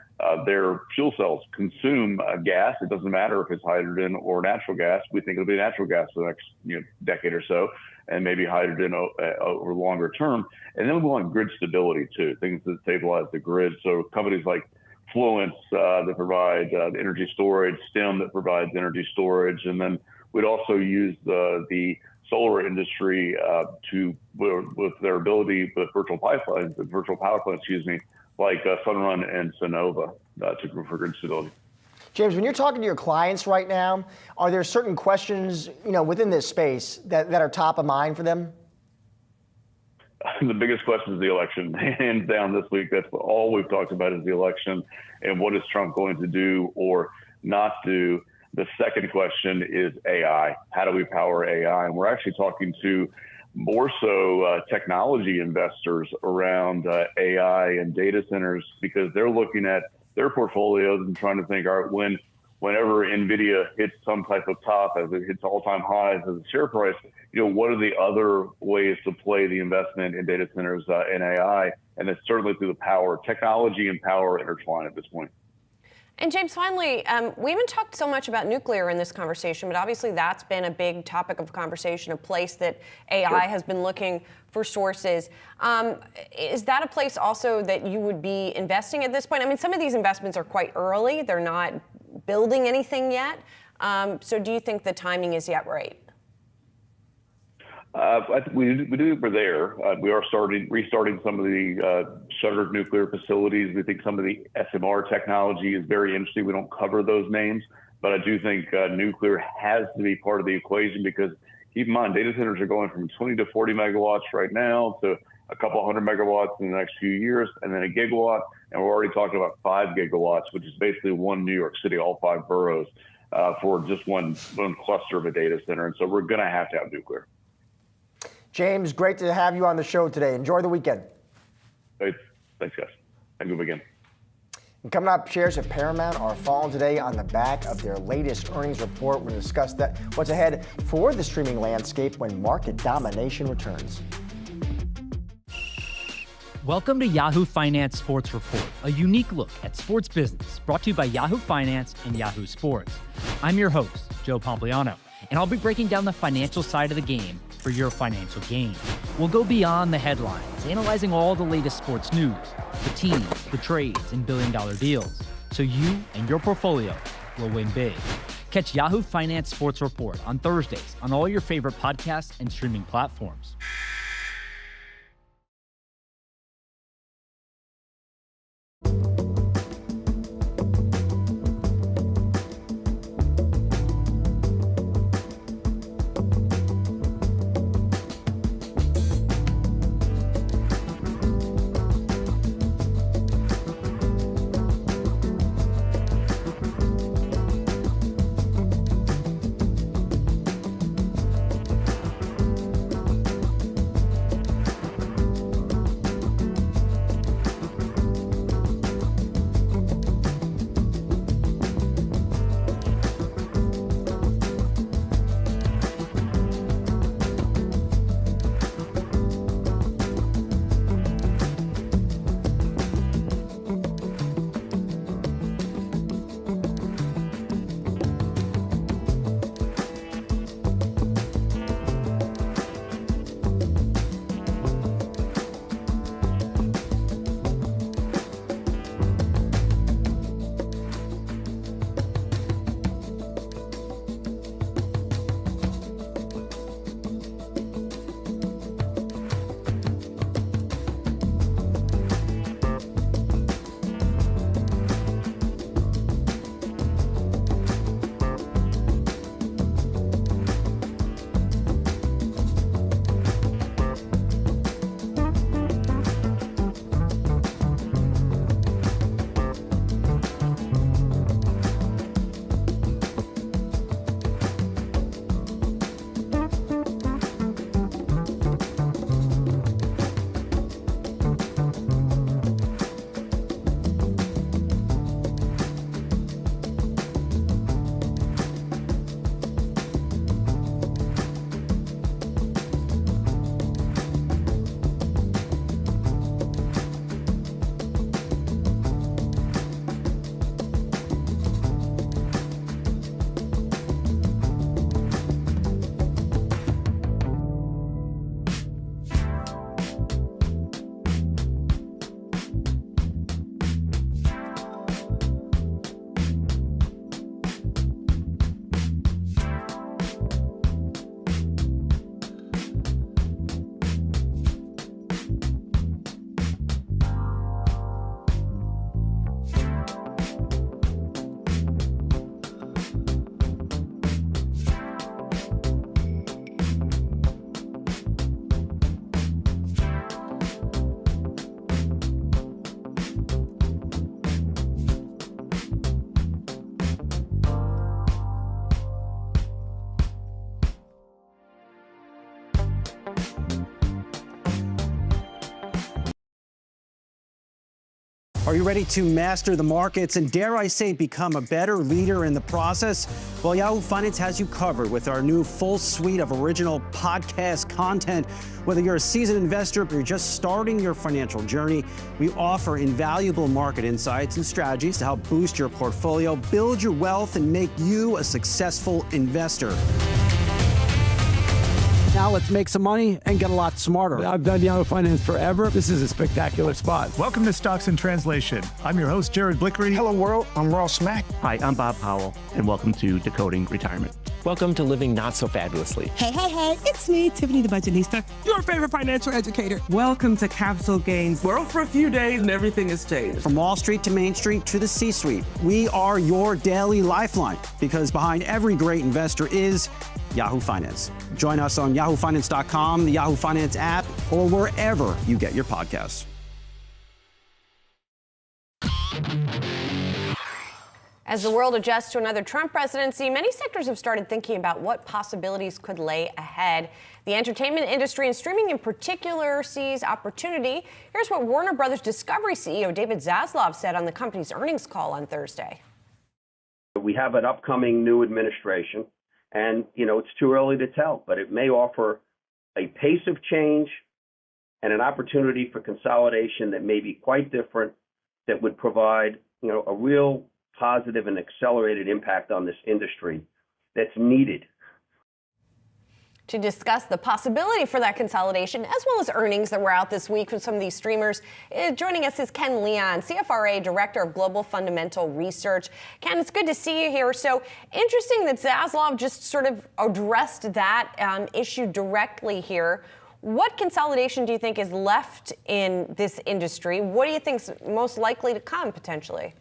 Their fuel cells consume gas. It doesn't matter if it's hydrogen or natural gas. We think it'll be natural gas for the next decade or so, and maybe hydrogen over longer term. And then we want grid stability too, things that stabilize the grid. So companies like Fluence that provide energy storage, Stem that provides energy storage, and then we'd also use the solar industry with their ability with virtual power plants, like Sunrun and Sonova for grid stability. James, when you're talking to your clients right now, are there certain questions, within this space that are top of mind for them? The biggest question is the election. Hands down this week, that's all we've talked about is the election and what is Trump going to do or not do. The second question is AI. How do we power AI? And we're actually talking to more so technology investors around AI and data centers because they're looking at their portfolios and trying to think, all right, whenever NVIDIA hits some type of top, as it hits all-time highs as a share price, what are the other ways to play the investment in data centers and AI? And it's certainly through the power. Technology and power intertwine at this point. And James, finally, we haven't talked so much about nuclear in this conversation, but obviously that's been a big topic of conversation, a place that AI has been looking for sources. Is that a place also that you would be investing at this point? I mean, some of these investments are quite early. They're not building anything yet. So do you think the timing is yet right? I think we're there. We are restarting some of the shuttered nuclear facilities. We think some of the SMR technology is very interesting. We don't cover those names, but I do think nuclear has to be part of the equation because keep in mind, data centers are going from 20 to 40 megawatts right now to a couple hundred megawatts in the next few years, and then a gigawatt. And we're already talking about 5 gigawatts, which is basically one New York City, all 5 boroughs, for just one cluster of a data center. And so we're going to have nuclear. James, great to have you on the show today. Enjoy the weekend. Thanks, guys. Have a good weekend. And coming up, shares of Paramount are falling today on the back of their latest earnings report. We'll discuss what's ahead for the streaming landscape when market domination returns. Welcome to Yahoo Finance Sports Report, a unique look at sports business brought to you by Yahoo Finance and Yahoo Sports. I'm your host, Joe Pompliano, and I'll be breaking down the financial side of the game for your financial gain. We'll go beyond the headlines, analyzing all the latest sports news, the teams, the trades, and billion-dollar deals, so you and your portfolio will win big. Catch Yahoo Finance Sports Report on Thursdays on all your favorite podcasts and streaming platforms. Are you ready to master the markets and, dare I say, become a better leader in the process? Well, Yahoo Finance has you covered with our new full suite of original podcast content. Whether you're a seasoned investor or you're just starting your financial journey, we offer invaluable market insights and strategies to help boost your portfolio, build your wealth, and make you a successful investor. Now let's make some money and get a lot smarter. I've done Yahoo Finance forever. This is a spectacular spot. Welcome to Stocks in Translation. I'm your host, Jared Blickery. Hello, world. I'm Ross Mack. Hi, I'm Bob Powell, and welcome to Decoding Retirement. Welcome to Living Not So Fabulously. Hey, hey, hey, it's me, Tiffany the Budgetista, your favorite financial educator. Welcome to Capsule Gains. We're off for a few days and everything has changed. From Wall Street to Main Street to the C-suite, we are your daily lifeline, because behind every great investor is Yahoo Finance. Join us on yahoofinance.com, the Yahoo Finance app, or wherever you get your podcasts. As the world adjusts to another Trump presidency, many sectors have started thinking about what possibilities could lay ahead. The entertainment industry, and streaming in particular, sees opportunity. Here's what Warner Brothers Discovery CEO David Zaslav said on the company's earnings call on Thursday. We have an upcoming new administration, and, it's too early to tell, but it may offer a pace of change and an opportunity for consolidation that may be quite different, that would provide, a real positive and accelerated impact on this industry that's needed. To discuss the possibility for that consolidation, as well as earnings that were out this week from some of these streamers, joining us is Ken Leon, CFRA Director of Global Fundamental Research. Ken, it's good to see you here. So interesting that Zaslav just sort of addressed that issue directly here. What consolidation do you think is left in this industry? What do you think is most likely to come potentially?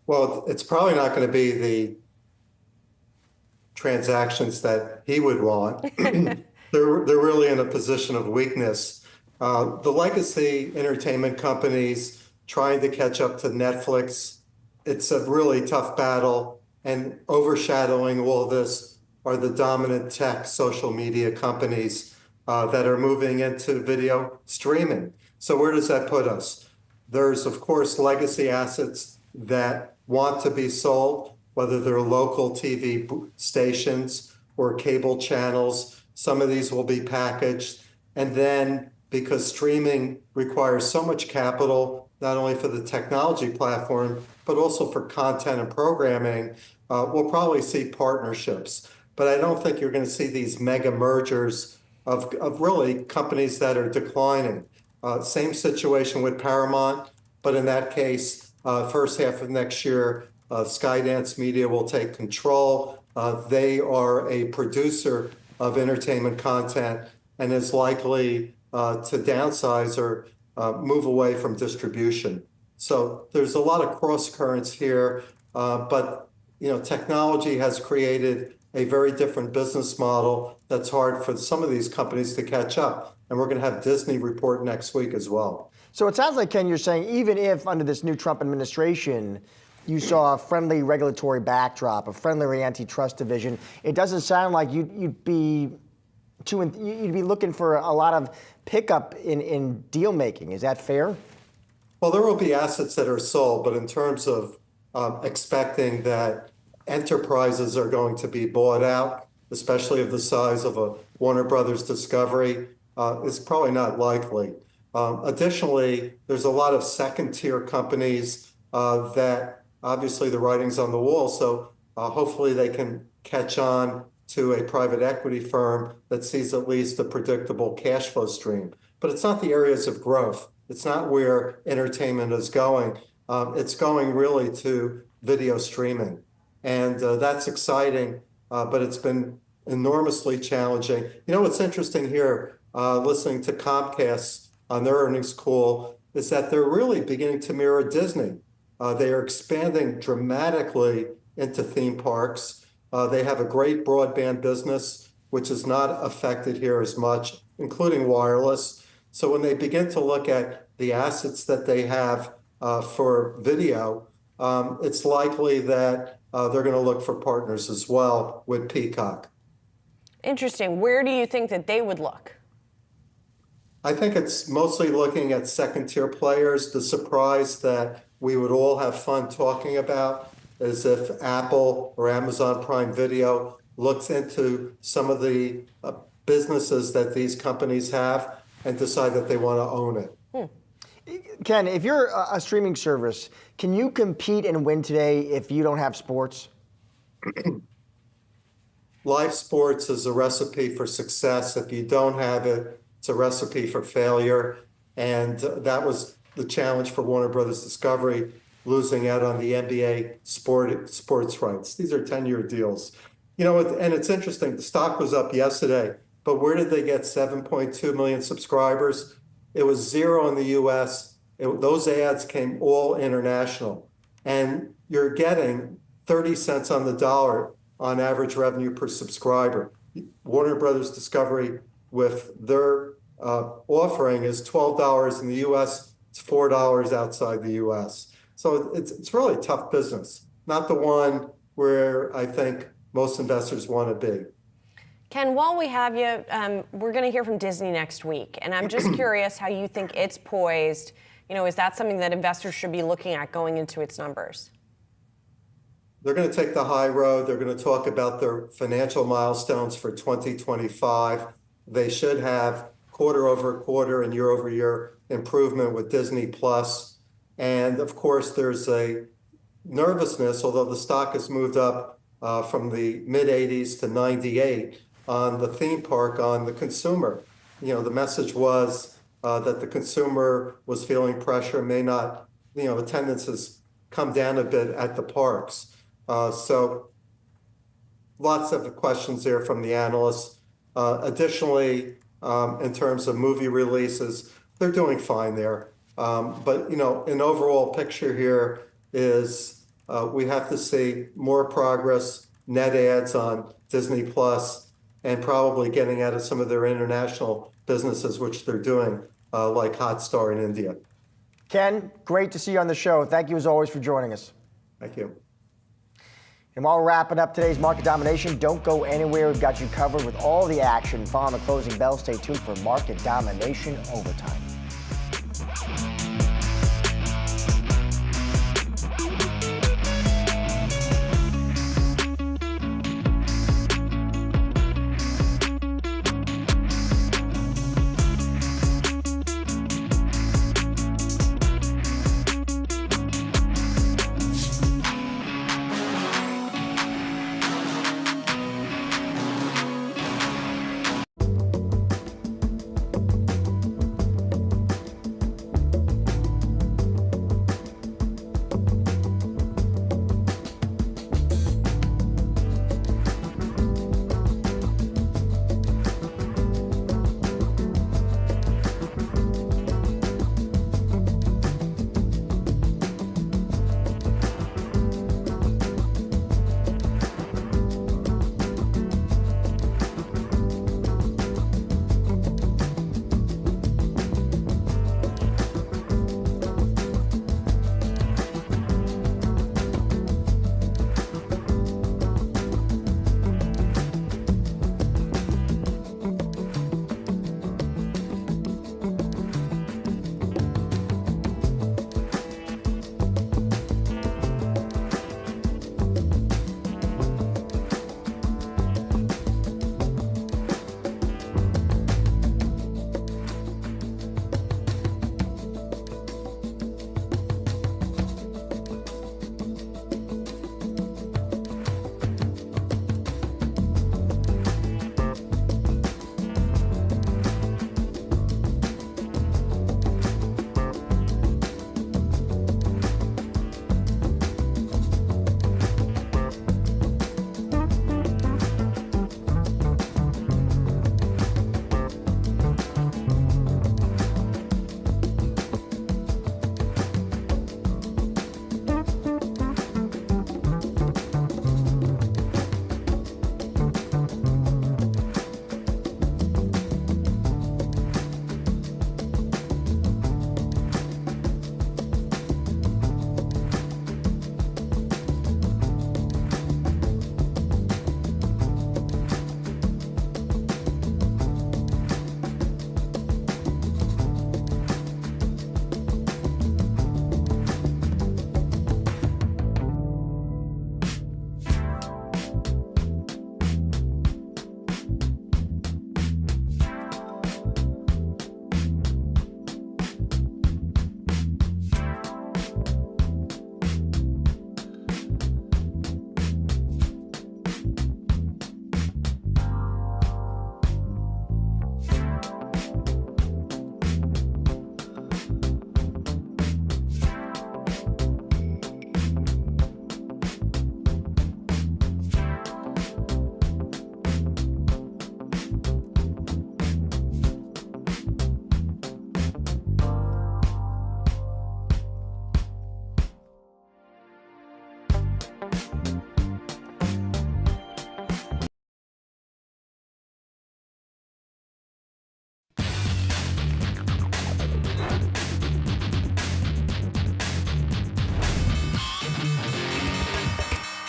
Well, it's probably not going to be the transactions that he would want. They're really in a position of weakness. The legacy entertainment companies trying to catch up to Netflix, it's a really tough battle, and overshadowing all this are the dominant tech social media companies that are moving into video streaming. So where does that put us? There's, of course, legacy assets that want to be sold, whether they're local TV stations or cable channels. Some of these will be packaged. And then, because streaming requires so much capital, not only for the technology platform, but also for content and programming, we'll probably see partnerships. But I don't think you're going to see these mega mergers of really companies that are declining. Same situation with Paramount, but in that case, first half of next year, Skydance Media will take control. They are a producer of entertainment content and is likely to downsize or move away from distribution. So there's a lot of cross currents here, but technology has created a very different business model that's hard for some of these companies to catch up. And we're going to have Disney report next week as well. So it sounds like, Ken, you're saying even if under this new Trump administration, you saw a friendly regulatory backdrop, a friendly antitrust division, it doesn't sound like you'd be looking for a lot of pickup in deal making. Is that fair? Well, there will be assets that are sold, but in terms of expecting that enterprises are going to be bought out, especially of the size of a Warner Brothers Discovery, is probably not likely. Additionally, there's a lot of second-tier companies that obviously the writing's on the wall, so hopefully they can catch on to a private equity firm that sees at least a predictable cash flow stream. But it's not the areas of growth. It's not where entertainment is going. It's going really to video streaming. And that's exciting, but it's been enormously challenging. What's interesting here, listening to Comcast on their earnings call, is that they're really beginning to mirror Disney. They are expanding dramatically into theme parks. They have a great broadband business, which is not affected here as much, including wireless. So when they begin to look at the assets that they have for video, it's likely that they're going to look for partners as well with Peacock. Interesting. Where do you think that they would look? I think it's mostly looking at second-tier players. The surprise that we would all have fun talking about is if Apple or Amazon Prime Video looks into some of the businesses that these companies have and decide that they want to own it. Ken, if you're a streaming service, can you compete and win today if you don't have sports? Live sports is a recipe for success. If you don't have it, it's a recipe for failure. And that was the challenge for Warner Brothers Discovery, losing out on the NBA sports rights. These are 10-year deals. And it's interesting, the stock was up yesterday, but where did they get 7.2 million subscribers? It was zero in the US. Those ads came all international. And you're getting 30 cents on the dollar on average revenue per subscriber. Warner Brothers Discovery, with their offering, is $12 in the US. It's $4 outside the US. So it's really a tough business, not the one where I think most investors want to be. Ken, while we have you, we're going to hear from Disney next week. And I'm just curious how you think it's poised. Is that something that investors should be looking at going into its numbers? They're going to take the high road. They're going to talk about their financial milestones for 2025. They should have quarter-over-quarter and year-over-year improvement with Disney Plus. And of course, there's a nervousness, although the stock has moved up from the mid-80s to 98 on the theme park, on the consumer. The message was that the consumer was feeling pressure, may not, attendance has come down a bit at the parks. So lots of questions there from the analysts. Additionally, in terms of movie releases, they're doing fine there. But, an overall picture here is we have to see more progress, net adds on Disney Plus, and probably getting out of some of their international businesses, which they're doing, like Hotstar in India. Ken, great to see you on the show. Thank you as always for joining us. Thank you. And while we're wrapping up today's market domination, don't go anywhere. We've got you covered with all the action. Following the closing bell, stay tuned for Market Domination Overtime.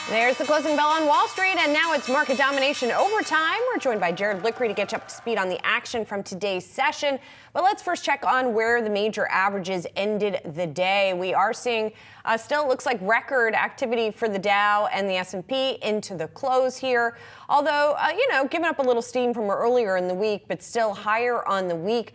There's the closing bell on Wall Street, and now it's market domination overtime. We're joined by Jared Blickery to get you up to speed on the action from today's session. But let's first check on where the major averages ended the day. We are seeing still looks like record activity for the Dow and the S&P into the close here. Although, giving up a little steam from earlier in the week, but still higher on the week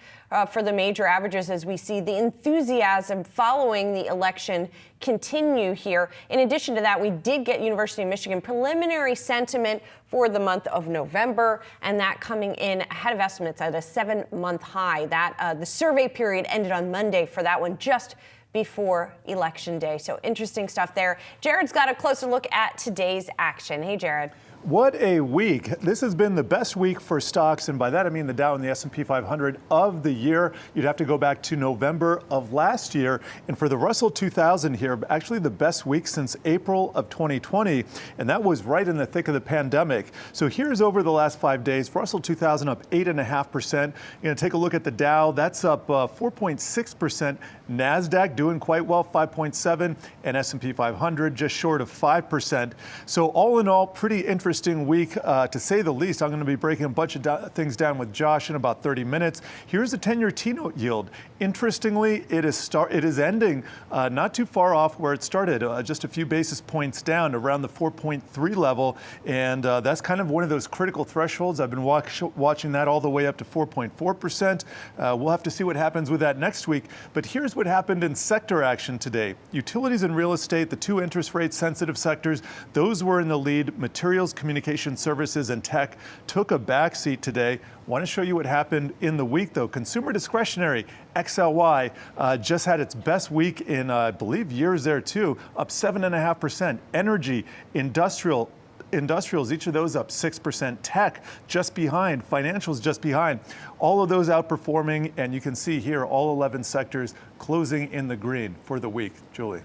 for the major averages as we see the enthusiasm following the election continue here. In addition to that, we did get University of Michigan preliminary sentiment for the month of November, and that coming in ahead of estimates at a 7-month high. That the survey period ended on Monday for that one, just before Election Day. So interesting stuff there. Jared's got a closer look at today's action. Hey, Jared. What a week. This has been the best week for stocks, and by that I mean the Dow and the S&P 500 of the year. You'd have to go back to November of last year. And for the Russell 2000 here, actually the best week since April of 2020, and that was right in the thick of the pandemic. So here's over the last 5 days, Russell 2000 up 8.5%. Take a look at the Dow, that's up 4.6%. Nasdaq doing quite well, 5.7%, and S&P 500 just short of 5%. So all in all, pretty interesting week, to say the least. I'm going to be breaking a bunch of things down with Josh in about 30 minutes. Here's the 10-year T-note yield. Interestingly, it is ending not too far off where it started, just a few basis points down around the 4.3 level, and that's kind of one of those critical thresholds. I've been watching that all the way up to 4.4%. We'll have to see what happens with that next week. But here's what happened in sector action today. Utilities and real estate, the two interest rate sensitive sectors, those were in the lead. Materials, communication services, and tech took a backseat today. Want to show you what happened in the week, though. Consumer discretionary, XLY, just had its best week in, I believe, years there, too, up 7.5%. Energy, industrials, each of those up 6%. Tech just behind. Financials just behind. All of those outperforming, and you can see here all 11 sectors closing in the green for the week. Julie.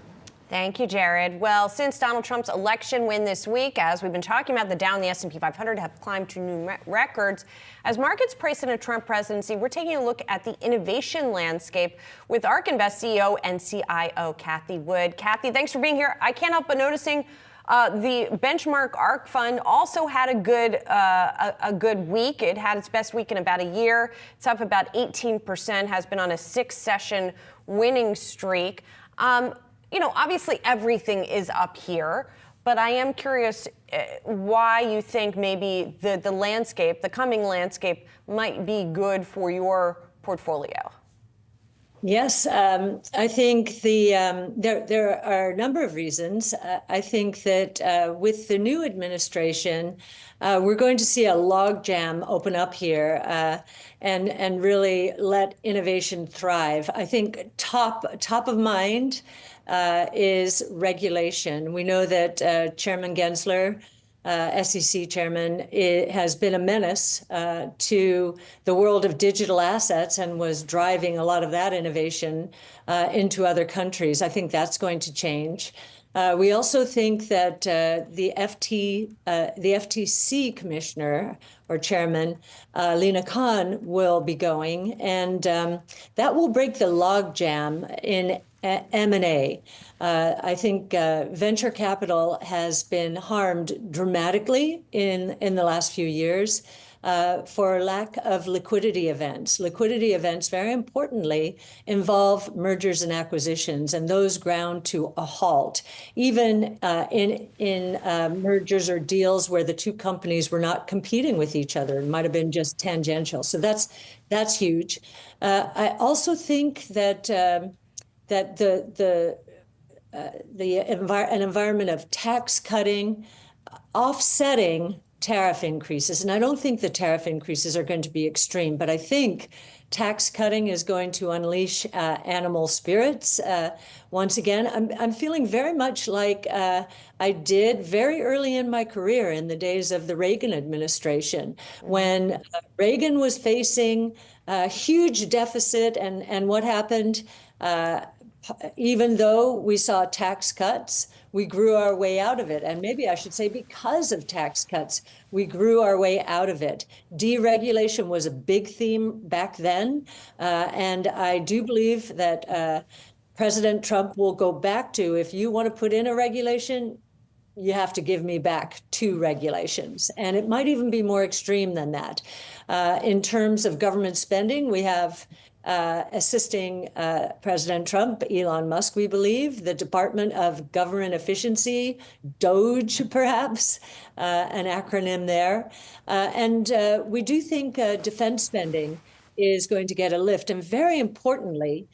Thank you, Jared. Well, since Donald Trump's election win this week, as we've been talking about, the Dow and the S&P 500 have climbed to new records. As markets price in a Trump presidency, we're taking a look at the innovation landscape with ARK Invest CEO and CIO Kathy Wood. Kathy, thanks for being here. I can't help but noticing the benchmark ARK fund also had a good week. It had its best week in about a year. It's up about 18%, has been on a 6-session winning streak. Obviously everything is up here, but I am curious why you think maybe the landscape, the coming landscape, might be good for your portfolio. Yes, I think there are a number of reasons. I think that with the new administration, we're going to see a logjam open up here and really let innovation thrive. I think top of mind is regulation. We know that Chairman Gensler, SEC chairman, has been a menace to the world of digital assets and was driving a lot of that innovation into other countries. I think that's going to change. We also think that the FTC commissioner or chairman, Lina Khan, will be going, and that will break the logjam in M&A. I think venture capital has been harmed dramatically in the last few years for lack of liquidity events. Liquidity events, very importantly, involve mergers and acquisitions, and those ground to a halt. Even in mergers or deals where the two companies were not competing with each other, it might have been just tangential. So that's huge. I also think that an environment of tax cutting, offsetting tariff increases, and I don't think the tariff increases are going to be extreme, but I think tax cutting is going to unleash animal spirits. Once again, I'm feeling very much like I did very early in my career in the days of the Reagan administration, when Reagan was facing a huge deficit, and what happened? Even though we saw tax cuts, we grew our way out of it. And maybe I should say because of tax cuts, we grew our way out of it. Deregulation was a big theme back then. And I do believe that President Trump will go back to, if you want to put in a regulation, you have to give me back 2 regulations. And it might even be more extreme than that. In terms of government spending, we have assisting President Trump, Elon Musk, we believe, the Department of Government Efficiency, DOGE, perhaps, an acronym there. And we do think defense spending is going to get a lift. And very importantly,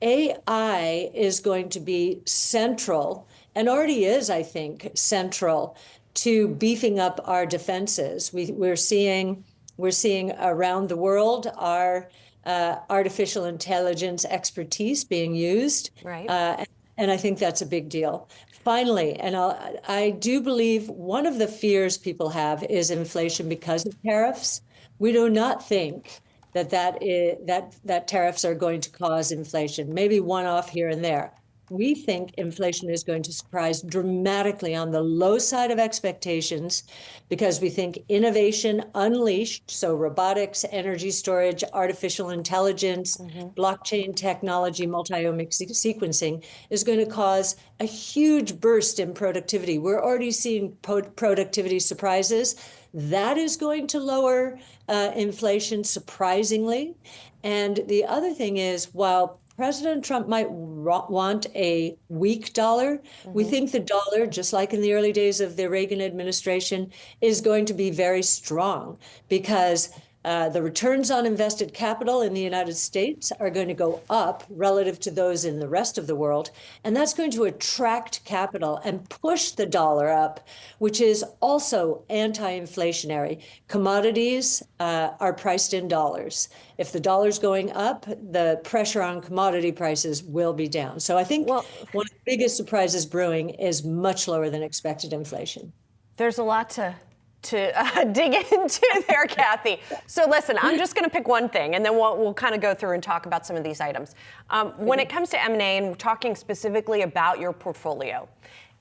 AI is going to be central, and already is, I think, central to beefing up our defenses. We're seeing around the world our artificial intelligence expertise being used. Right. And I think that's a big deal. Finally, and I do believe one of the fears people have is inflation because of tariffs. We do not think that tariffs are going to cause inflation, maybe one-off here and there. We think inflation is going to surprise dramatically on the low side of expectations because we think innovation unleashed, so robotics, energy storage, artificial intelligence, blockchain technology, multi-omic sequencing is going to cause a huge burst in productivity. We're already seeing productivity surprises. That is going to lower inflation surprisingly. And the other thing is, while President Trump might want a weak dollar, we think the dollar, just like in the early days of the Reagan administration, is going to be very strong because the returns on invested capital in the United States are going to go up relative to those in the rest of the world. And that's going to attract capital and push the dollar up, which is also anti-inflationary. Commodities are priced in dollars. If the dollar's going up, the pressure on commodity prices will be down. So I think one of the biggest surprises brewing is much lower than expected inflation. There's a lot to dig into there, Kathy. So listen, I'm just going to pick one thing, and then we'll kind of go through and talk about some of these items. When it comes to M&A, and we're talking specifically about your portfolio,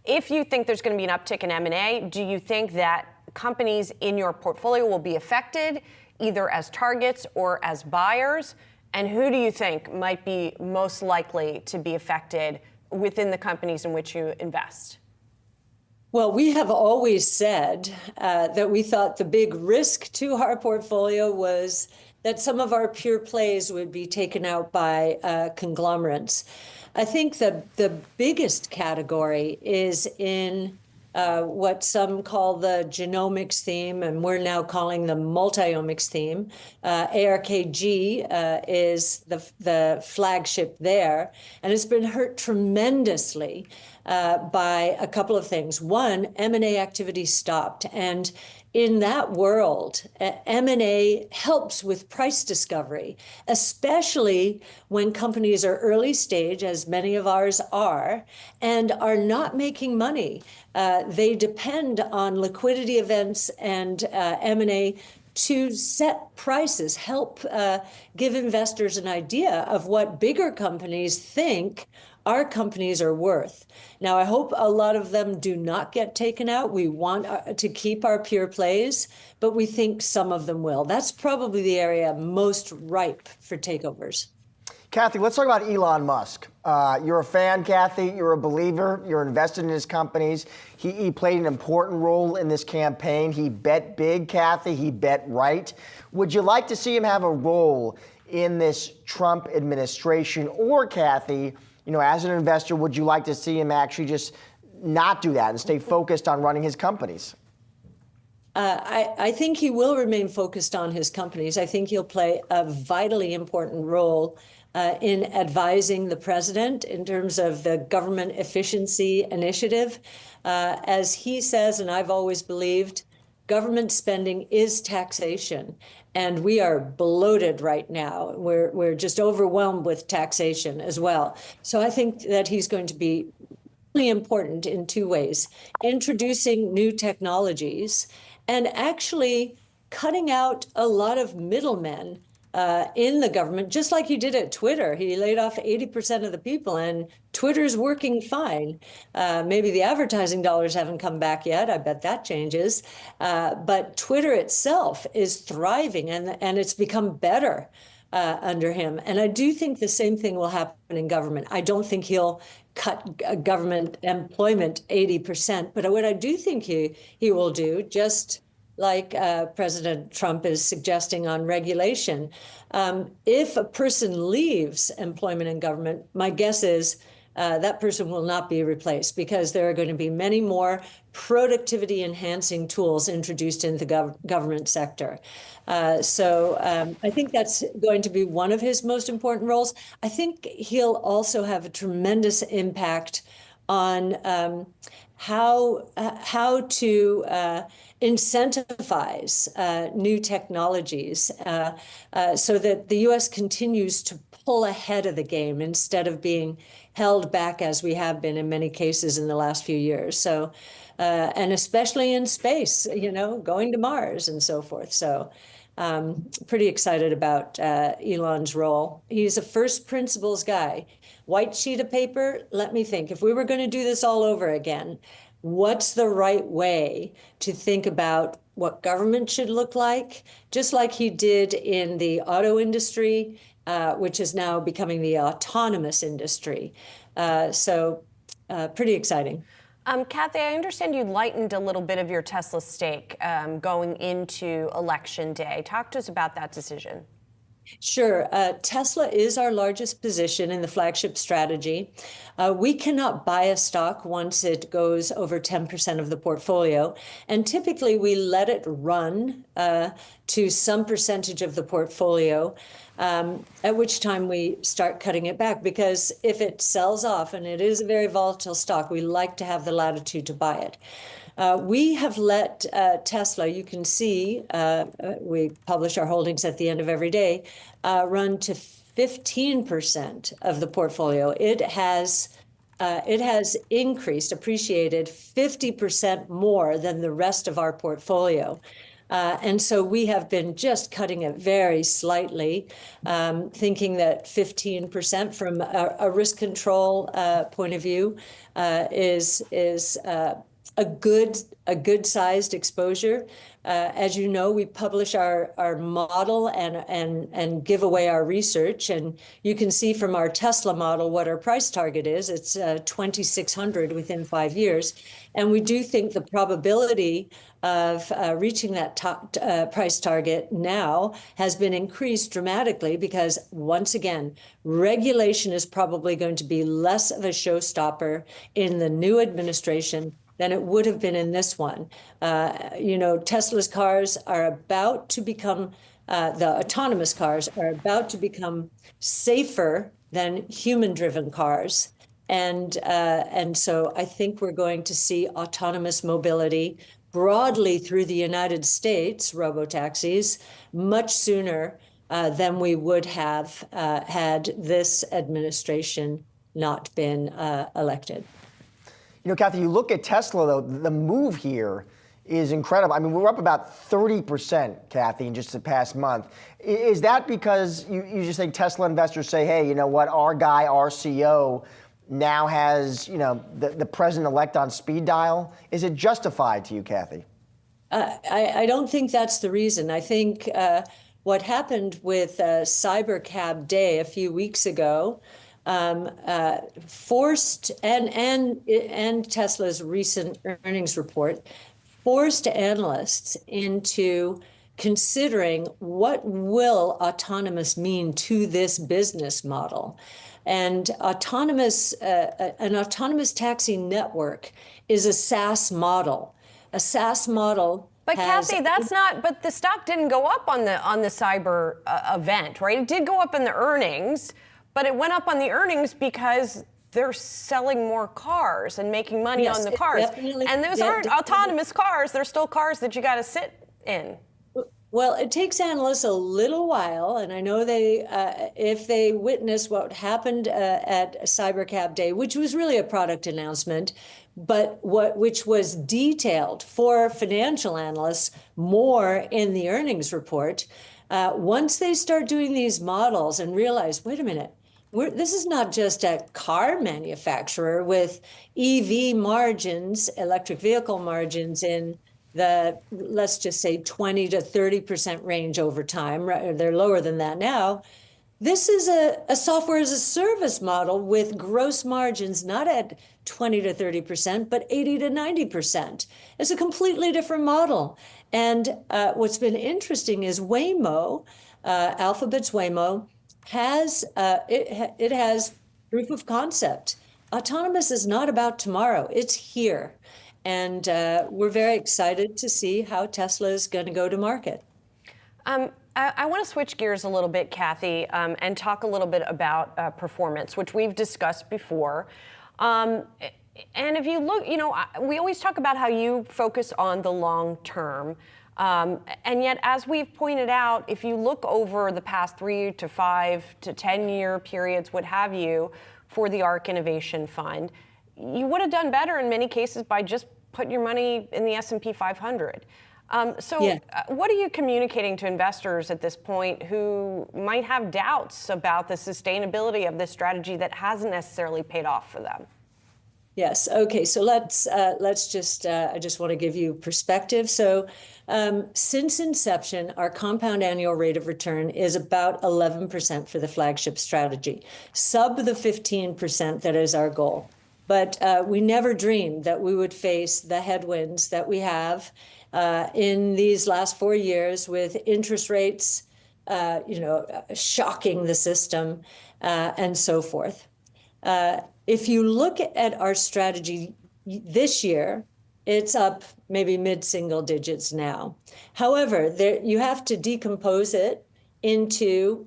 if you think there's going to be an uptick in M&A, do you think that companies in your portfolio will be affected either as targets or as buyers? And who do you think might be most likely to be affected within the companies in which you invest? Well, we have always said that we thought the big risk to our portfolio was that some of our pure plays would be taken out by conglomerates. I think the biggest category is in what some call the genomics theme, and we're now calling the multi-omics theme. ARKG is the flagship there, and it's been hurt tremendously by a couple of things. One, M&A activity stopped, and in that world, M&A helps with price discovery, especially when companies are early stage, as many of ours are, and are not making money. They depend on liquidity events and M&A to set prices, help give investors an idea of what bigger companies think our companies are worth. Now, I hope a lot of them do not get taken out. We want to keep our pure plays, but we think some of them will. That's probably the area most ripe for takeovers. Kathy, let's talk about Elon Musk. You're a fan, Kathy. You're a believer. You're invested in his companies. He played an important role in this campaign. He bet big, Kathy. He bet right. Would you like to see him have a role in this Trump administration? Or, Kathy, you know, as an investor, would you like to see him actually just not do that and stay focused on running his companies? I think he will remain focused on his companies. I think he'll play a vitally important role in advising the president in terms of the government efficiency initiative. As he says, and I've always believed, government spending is taxation. And we are bloated right now. We're just overwhelmed with taxation as well. So I think that he's going to be really important in two ways: introducing new technologies and actually cutting out a lot of middlemen in the government, just like he did at Twitter. He laid off 80% of the people, and Twitter's working fine. Maybe the advertising dollars haven't come back yet. I bet that changes. But Twitter itself is thriving, and it's become better under him. And I do think the same thing will happen in government. I don't think he'll cut government employment 80%. But what I do think he will do, just like President Trump is suggesting on regulation, if a person leaves employment in government, my guess is that person will not be replaced because there are going to be many more productivity enhancing tools introduced in the government sector. So I think that's going to be one of his most important roles. I think he'll also have a tremendous impact on how to incentivize new technologies so that the U.S. continues to pull ahead of the game instead of being held back as we have been in many cases in the last few years. So, and especially in space, going to Mars and so forth. So pretty excited about Elon's role. He's a first principles guy. White sheet of paper, let me think. If we were going to do this all over again, what's the right way to think about what government should look like, just like he did in the auto industry, which is now becoming the autonomous industry. So pretty exciting. Kathy, I understand you lightened a little bit of your Tesla stake going into Election Day. Talk to us about that decision. Sure. Tesla is our largest position in the flagship strategy. We cannot buy a stock once it goes over 10% of the portfolio. And typically we let it run to some percentage of the portfolio, at which time we start cutting it back. Because if it sells off, and it is a very volatile stock, we like to have the latitude to buy it. We have let Tesla, you can see, we publish our holdings at the end of every day, run to 15% of the portfolio. It has increased, appreciated 50% more than the rest of our portfolio. And so we have been just cutting it very slightly, thinking that 15% from a risk control point of view is a good sized exposure. As you know, we publish our model and give away our research, and you can see from our Tesla model what our price target is. It's 2,600 within 5 years, and we do think the probability of reaching that price target now has been increased dramatically because, once again, regulation is probably going to be less of a showstopper in the new administration than it would have been in this one. Tesla's cars are about to become, the autonomous cars are about to become safer than human-driven cars. And so I think we're going to see autonomous mobility broadly through the United States, robotaxis, much sooner than we would have had this administration not been elected. Kathy, you look at Tesla, though, the move here is incredible. I mean, we're up about 30%, Kathy, in just the past month. Is that because you just think Tesla investors say, hey, you know what, our guy, our CEO, now has, the president-elect on speed dial? Is it justified to you, Kathy? I don't think that's the reason. I think what happened with Cybercab Day a few weeks ago forced, and Tesla's recent earnings report, forced analysts into considering what will autonomous mean to this business model. And an autonomous taxi network is a SaaS model. A SaaS model. But Kathy, that's not. But the stock didn't go up on the cyber event, right? It did go up in the earnings, but it went up on the earnings because they're selling more cars and making money on the cars. And those aren't autonomous cars. They're still cars that you got to sit in. Well, it takes analysts a little while, and I know if they witness what happened at Cybercab Day, which was really a product announcement, but which was detailed for financial analysts more in the earnings report. Once they start doing these models and realize, wait a minute, this is not just a car manufacturer with EV margins, electric vehicle margins in the, let's just say 20 to 30% range over time. They're lower than that now. This is a software as a service model with gross margins not at 20 to 30%, but 80 to 90%. It's a completely different model. And what's been interesting is Waymo, Alphabet's Waymo, has it has proof of concept. Autonomous is not about tomorrow; it's here, and we're very excited to see how Tesla is going to go to market. I want to switch gears a little bit, Kathy, and talk a little bit about performance, which we've discussed before. And if you look, we always talk about how you focus on the long term. And yet, as we've pointed out, if you look over the past 3 to 5 to 10-year periods, what have you, for the ARK Innovation Fund, you would have done better in many cases by just putting your money in the S&P 500. What are you communicating to investors at this point who might have doubts about the sustainability of this strategy that hasn't necessarily paid off for them? Yes. Okay. So let's just I just want to give you perspective. So since inception, our compound annual rate of return is about 11% for the flagship strategy, sub the 15% that is our goal. But we never dreamed that we would face the headwinds that we have in these last 4 years with interest rates, shocking the system and so forth. If you look at our strategy this year, it's up maybe mid-single digits now. However, you have to decompose it into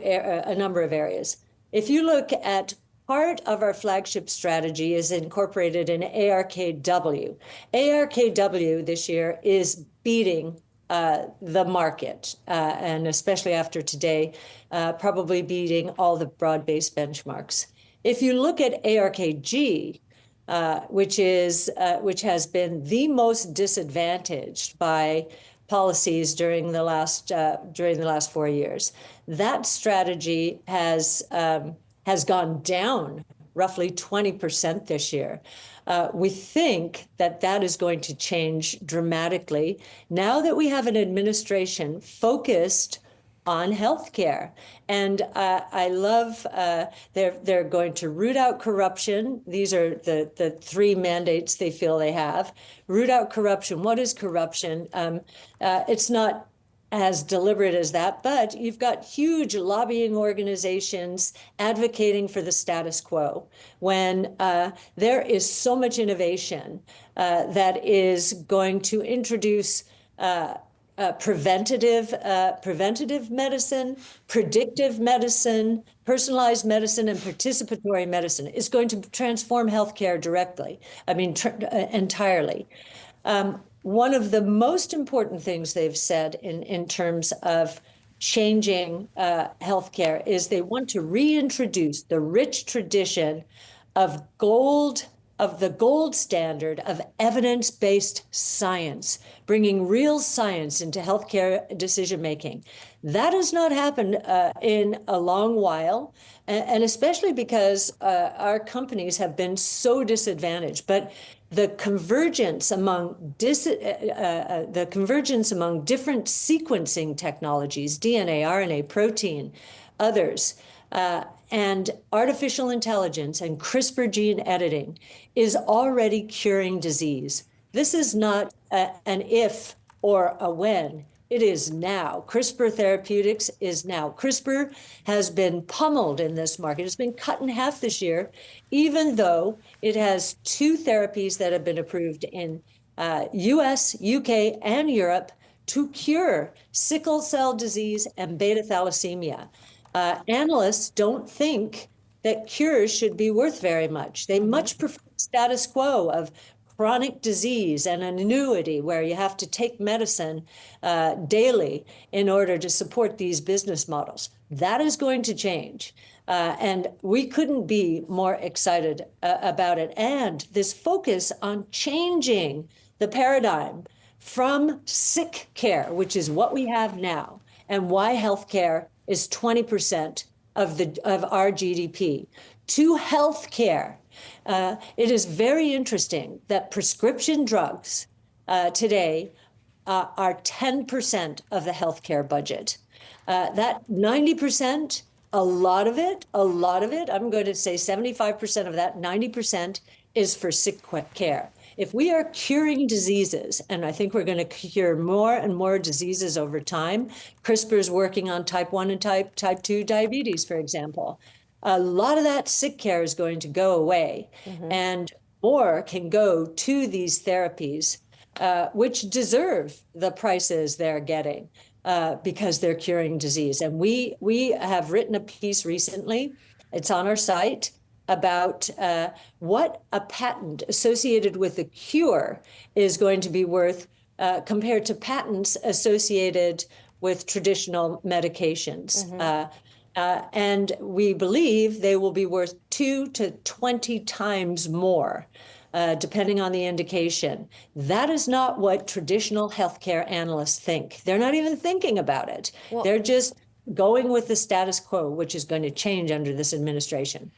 a number of areas. If you look at part of our flagship strategy is incorporated in ARKW. ARKW this year is beating the market, and especially after today, probably beating all the broad-based benchmarks. If you look at ARKG, which has been the most disadvantaged by policies during the last 4 years, that strategy has gone down roughly 20% this year. We think that is going to change dramatically now that we have an administration focused on healthcare. And I love they're going to root out corruption. These are the 3 mandates they feel they have. Root out corruption. What is corruption? It's not as deliberate as that, but you've got huge lobbying organizations advocating for the status quo when there is so much innovation that is going to introduce preventative medicine, predictive medicine, personalized medicine, and participatory medicine. Is going to transform healthcare directly. Entirely. One of the most important things they've said in terms of changing healthcare is they want to reintroduce the rich tradition of the gold standard of evidence-based science, bringing real science into healthcare decision-making. That has not happened in a long while, and especially because our companies have been so disadvantaged. But the convergence among different sequencing technologies, DNA, RNA, protein, others, and artificial intelligence and CRISPR gene editing is already curing disease. This is not an if or a when. It is now. CRISPR Therapeutics is now. CRISPR has been pummeled in this market. It's been cut in half this year, even though it has 2 therapies that have been approved in US, UK, and Europe to cure sickle cell disease and beta thalassemia. Analysts don't think that cures should be worth very much. They much prefer status quo of chronic disease and an annuity where you have to take medicine daily in order to support these business models. That is going to change. And we couldn't be more excited about it. And this focus on changing the paradigm from sick care, which is what we have now, and why healthcare is 20% of our GDP, to healthcare. It is very interesting that prescription drugs today are 10% of the healthcare budget. That 90%, a lot of it, I'm going to say 75% of that, 90% is for sick care. If we are curing diseases, and I think we're going to cure more and more diseases over time, CRISPR is working on type 1 and type 2 diabetes, for example. A lot of that sick care is going to go away, and more can go to these therapies, which deserve the prices they're getting because they're curing disease. And we have written a piece recently, it's on our site, about what a patent associated with a cure is going to be worth compared to patents associated with traditional medications. And we believe they will be worth 2 to 20 times more, depending on the indication. That is not what traditional healthcare analysts think. They're not even thinking about it. Well, they're just going with the status quo, which is going to change under this administration.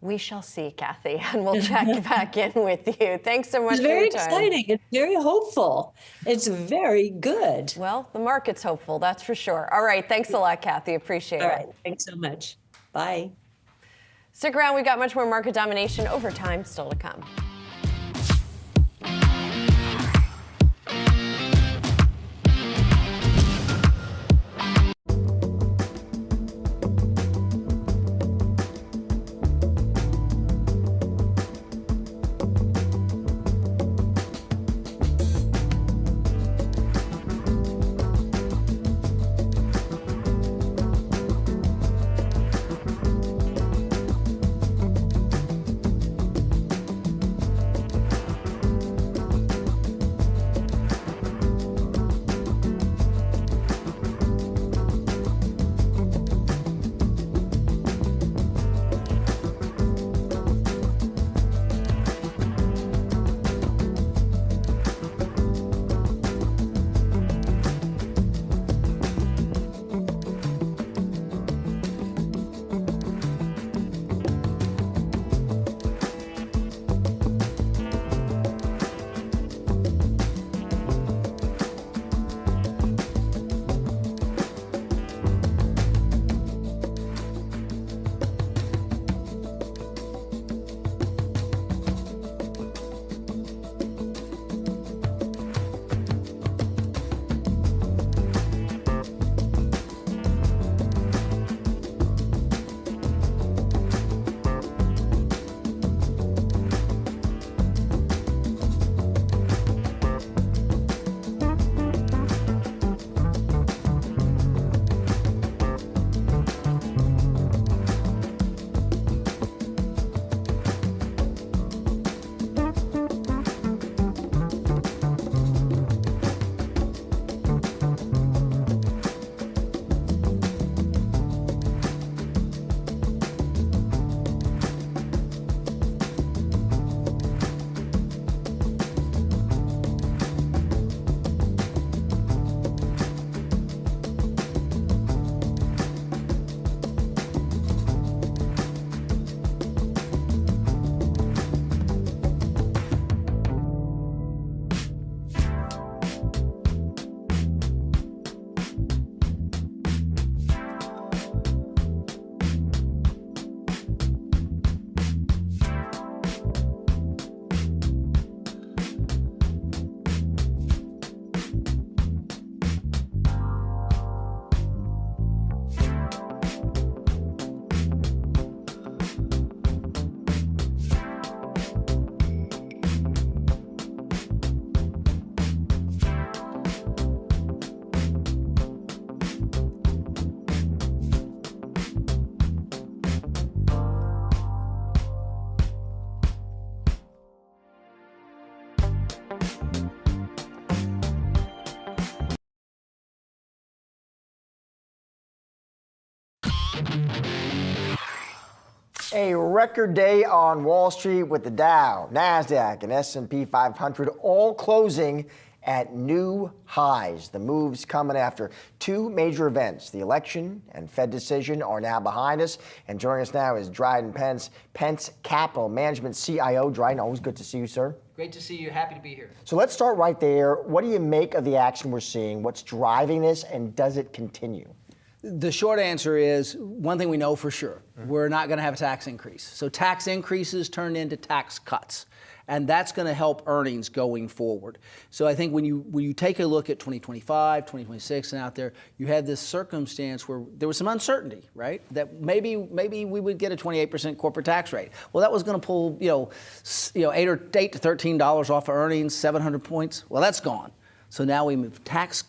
We shall see, Kathy, and we'll check back in with you. Thanks so much for your time. It's very exciting. It's very hopeful. It's very good. Well, the market's hopeful, that's for sure. All right, thanks a lot, Kathy. Appreciate it. All right, thanks so much. Bye. Stick around. We've got much more market domination over time still to come. A record day on Wall Street with the Dow, Nasdaq, and S&P 500 all closing at new highs. The moves coming after two major events. The election and Fed decision are now behind us. And joining us now is Dryden Pence Capital Management CIO. Dryden, always good to see you, sir. Great to see you. Happy to be here. So let's start right there. What do you make of the action we're seeing? What's driving this, and does it continue? The short answer is one thing we know for sure. We're not going to have a tax increase. So tax increases turn into tax cuts. And that's going to help earnings going forward. So I think when you take a look at 2025, 2026, and out there, you had this circumstance where there was some uncertainty, right? That maybe we would get a 28% corporate tax rate. Well, that was going to pull $8 to $13 off of earnings, 700 points. Well, that's gone. So now we move tax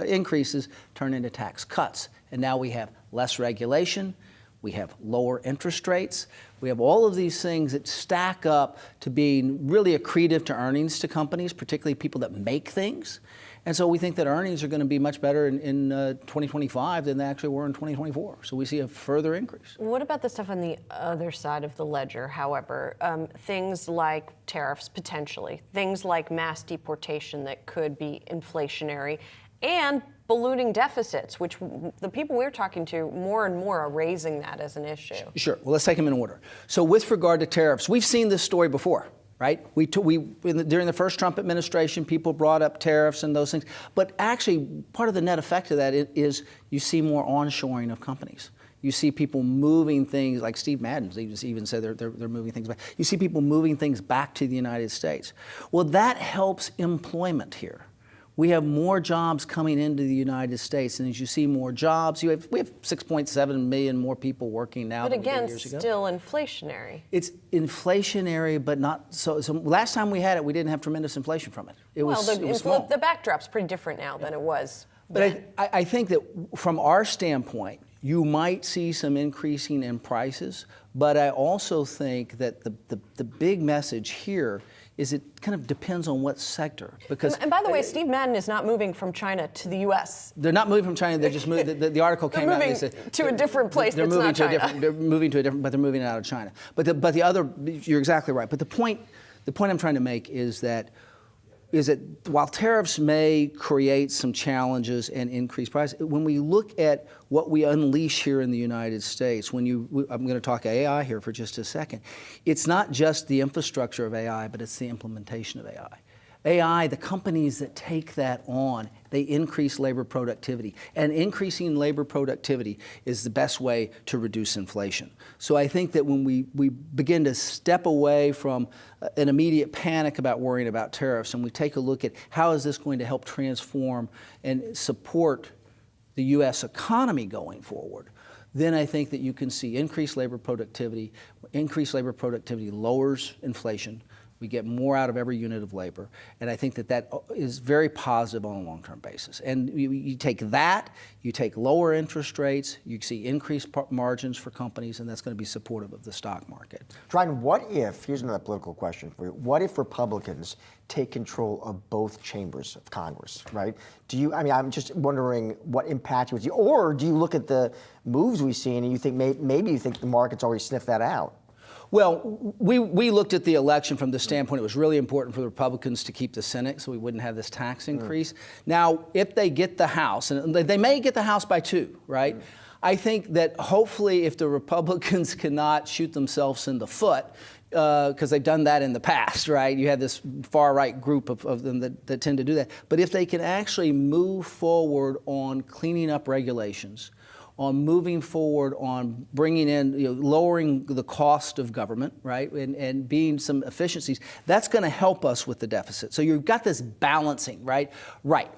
increases turn into tax cuts, and now we have less regulation. We have lower interest rates. We have all of these things that stack up to being really accretive to earnings to companies, particularly people that make things. And so we think that earnings are going to be much better in 2025 than they actually were in 2024. So we see a further increase. What about the stuff on the other side of the ledger, however? Things like tariffs, potentially. Things like mass deportation that could be inflationary. And ballooning deficits, which the people we're talking to more and more are raising that as an issue. Sure. Well, let's take them in order. So with regard to tariffs, we've seen this story before, right? During the first Trump administration, people brought up tariffs and those things. But actually, part of the net effect of that is you see more onshoring of companies. You see people moving things, like Steve Madden even said they're moving things back. You see people moving things back to the United States. Well, that helps employment here. We have more jobs coming into the United States, and as you see more jobs, we have 6.7 million more people working now than we did years ago. But again, still inflationary. It's inflationary, but not so. So last time we had it, we didn't have tremendous inflation from it. It was small. The backdrop's pretty different now than it was. But I think that from our standpoint, you might see some increasing in prices, but I also think that the big message here is it kind of depends on what sector. And by the way, Steve Madden is not moving from China to the U.S. They're not moving from China. They just moved. The article came out. They're moving to a different place. They're moving to a different. They're moving to a different. But they're moving out of China. But the other. You're exactly right. But the point I'm trying to make is that while tariffs may create some challenges and increase prices, when we look at what we unleash here in the United States, I'm going to talk AI here for just a second, it's not just the infrastructure of AI, but it's the implementation of AI. AI, the companies that take that on, they increase labor productivity. And increasing labor productivity is the best way to reduce inflation. So I think that when we begin to step away from an immediate panic about worrying about tariffs, and we take a look at how is this going to help transform and support the U.S. economy going forward, then I think that you can see increased labor productivity. Increased labor productivity lowers inflation. We get more out of every unit of labor. And I think that is very positive on a long-term basis. And you take that, you take lower interest rates, you see increased margins for companies, and that's going to be supportive of the stock market. Dryden, here's another political question for you. What if Republicans take control of both chambers of Congress, right? I'm just wondering what impact would you, or do you look at the moves we've seen and you think maybe you think the market's already sniffed that out? Well, we looked at the election from the standpoint it was really important for the Republicans to keep the Senate so we wouldn't have this tax increase. Now, if they get the House, and they may get the House by 2, right? I think that hopefully if the Republicans cannot shoot themselves in the foot, because they've done that in the past, right? You had this far-right group of them that tend to do that. But if they can actually move forward on cleaning up regulations, on moving forward on bringing in, lowering the cost of government, right, and being some efficiencies, that's going to help us with the deficit. So you've got this balancing, right? Right.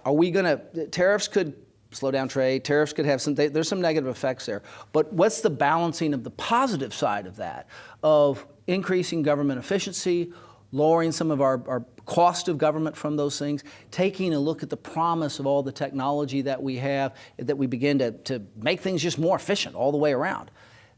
Tariffs could slow down trade, tariffs could have there's some negative effects there. But what's the balancing of the positive side of that, of increasing government efficiency, lowering some of our cost of government from those things, taking a look at the promise of all the technology that we have, that we begin to make things just more efficient all the way around.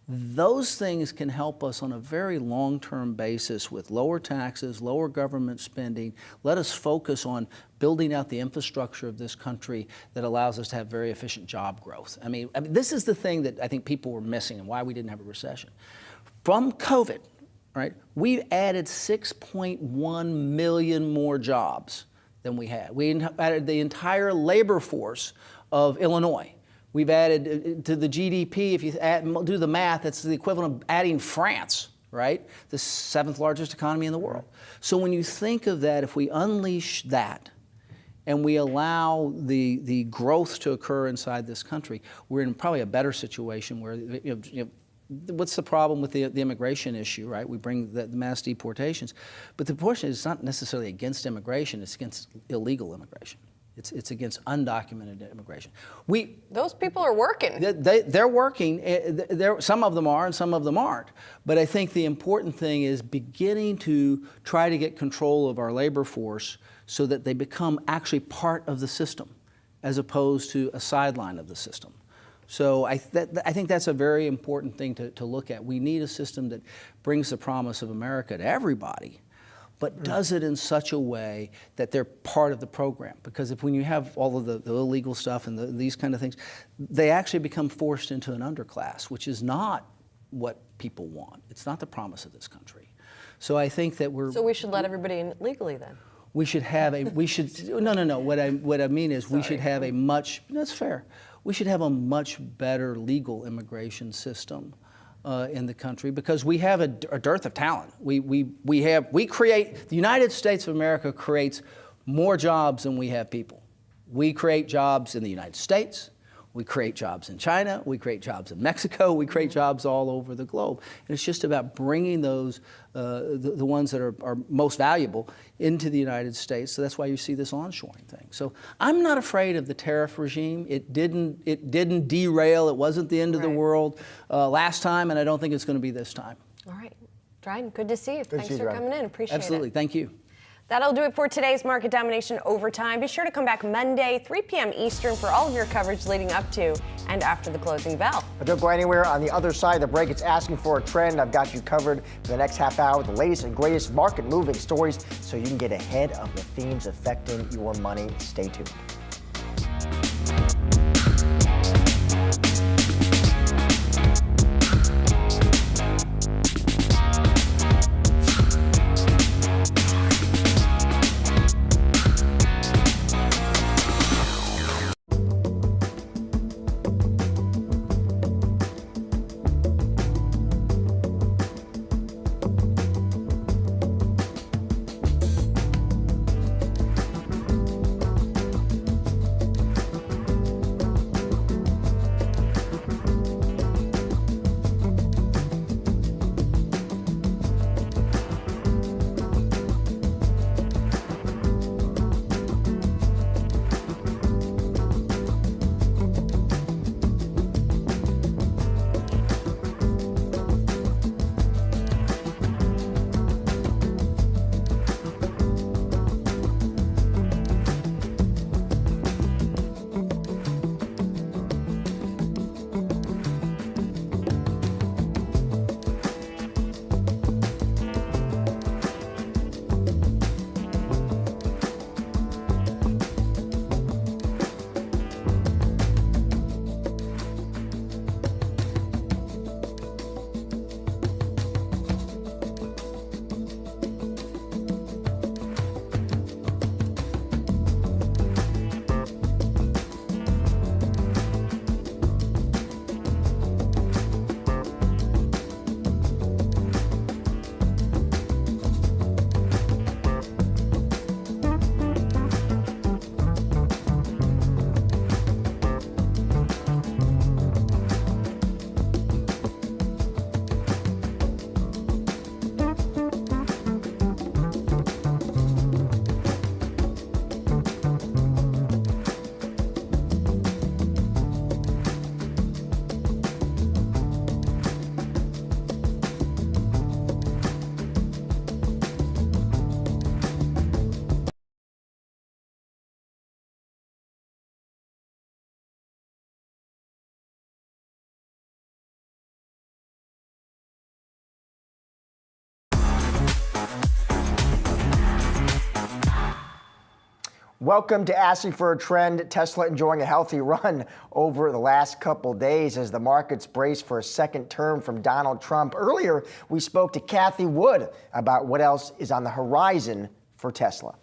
Those things can help us on a very long-term basis with lower taxes, lower government spending. Let us focus on building out the infrastructure of this country that allows us to have very efficient job growth. I mean, this is the thing that I think people were missing and why we didn't have a recession. From COVID, right, we've added 6.1 million more jobs than we had. We added the entire labor force of Illinois. We've added to the GDP, if you do the math, that's the equivalent of adding France, right? The 7th largest economy in the world. So when you think of that, if we unleash that and we allow the growth to occur inside this country, we're in probably a better situation where, what's the problem with the immigration issue, right? We bring the mass deportations. But the deportation is not necessarily against immigration, it's against illegal immigration. It's against undocumented immigration. Those people are working. They're working. Some of them are and some of them aren't. But I think the important thing is beginning to try to get control of our labor force so that they become actually part of the system as opposed to a sideline of the system. So I think that's a very important thing to look at. We need a system that brings the promise of America to everybody, but does it in such a way that they're part of the program. Because when you have all of the illegal stuff and these kind of things, they actually become forced into an underclass, which is not what people want. It's not the promise of this country. So I think that So we should let everybody in legally then? We should have a, no. What I mean is we should have a much, that's fair. We should have a much better legal immigration system in the country because we have a dearth of talent. The United States of America creates more jobs than we have people. We create jobs in the United States. We create jobs in China. We create jobs in Mexico. We create jobs all over the globe. And it's just about bringing those, the ones that are most valuable into the United States. So that's why you see this onshoring thing. So I'm not afraid of the tariff regime. It didn't derail. It wasn't the end of the world last time, and I don't think it's going to be this time. All right. Dryden, good to see you. Thanks for coming in. Appreciate it. Absolutely. Thank you. That'll do it for today's Market Domination Overtime. Be sure to come back Monday, 3 p.m. Eastern for all of your coverage leading up to and after the closing bell. But don't go anywhere. On the other side of the break, it's asking for a trend. I've got you covered for the next half hour with the latest and greatest market-moving stories so you can get ahead of the themes affecting your money. Stay tuned. Welcome to Asking for a Trend. Tesla enjoying a healthy run over the last couple days as the markets brace for a second term from Donald Trump. Earlier, we spoke to Cathie Wood about what else is on the horizon for Tesla.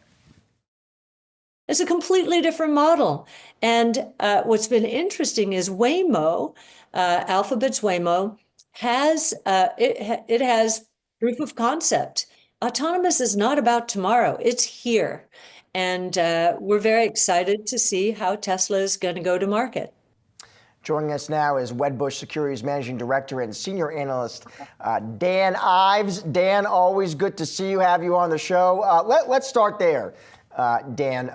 It's a completely different model. And what's been interesting is Waymo, Alphabet's Waymo, has it has proof of concept. Autonomous is not about tomorrow; it's here, and we're very excited to see how Tesla is going to go to market. Joining us now is Wedbush Securities Managing Director and Senior Analyst Dan Ives. Dan, always good to see you, have you on the show. Let's start there. Dan,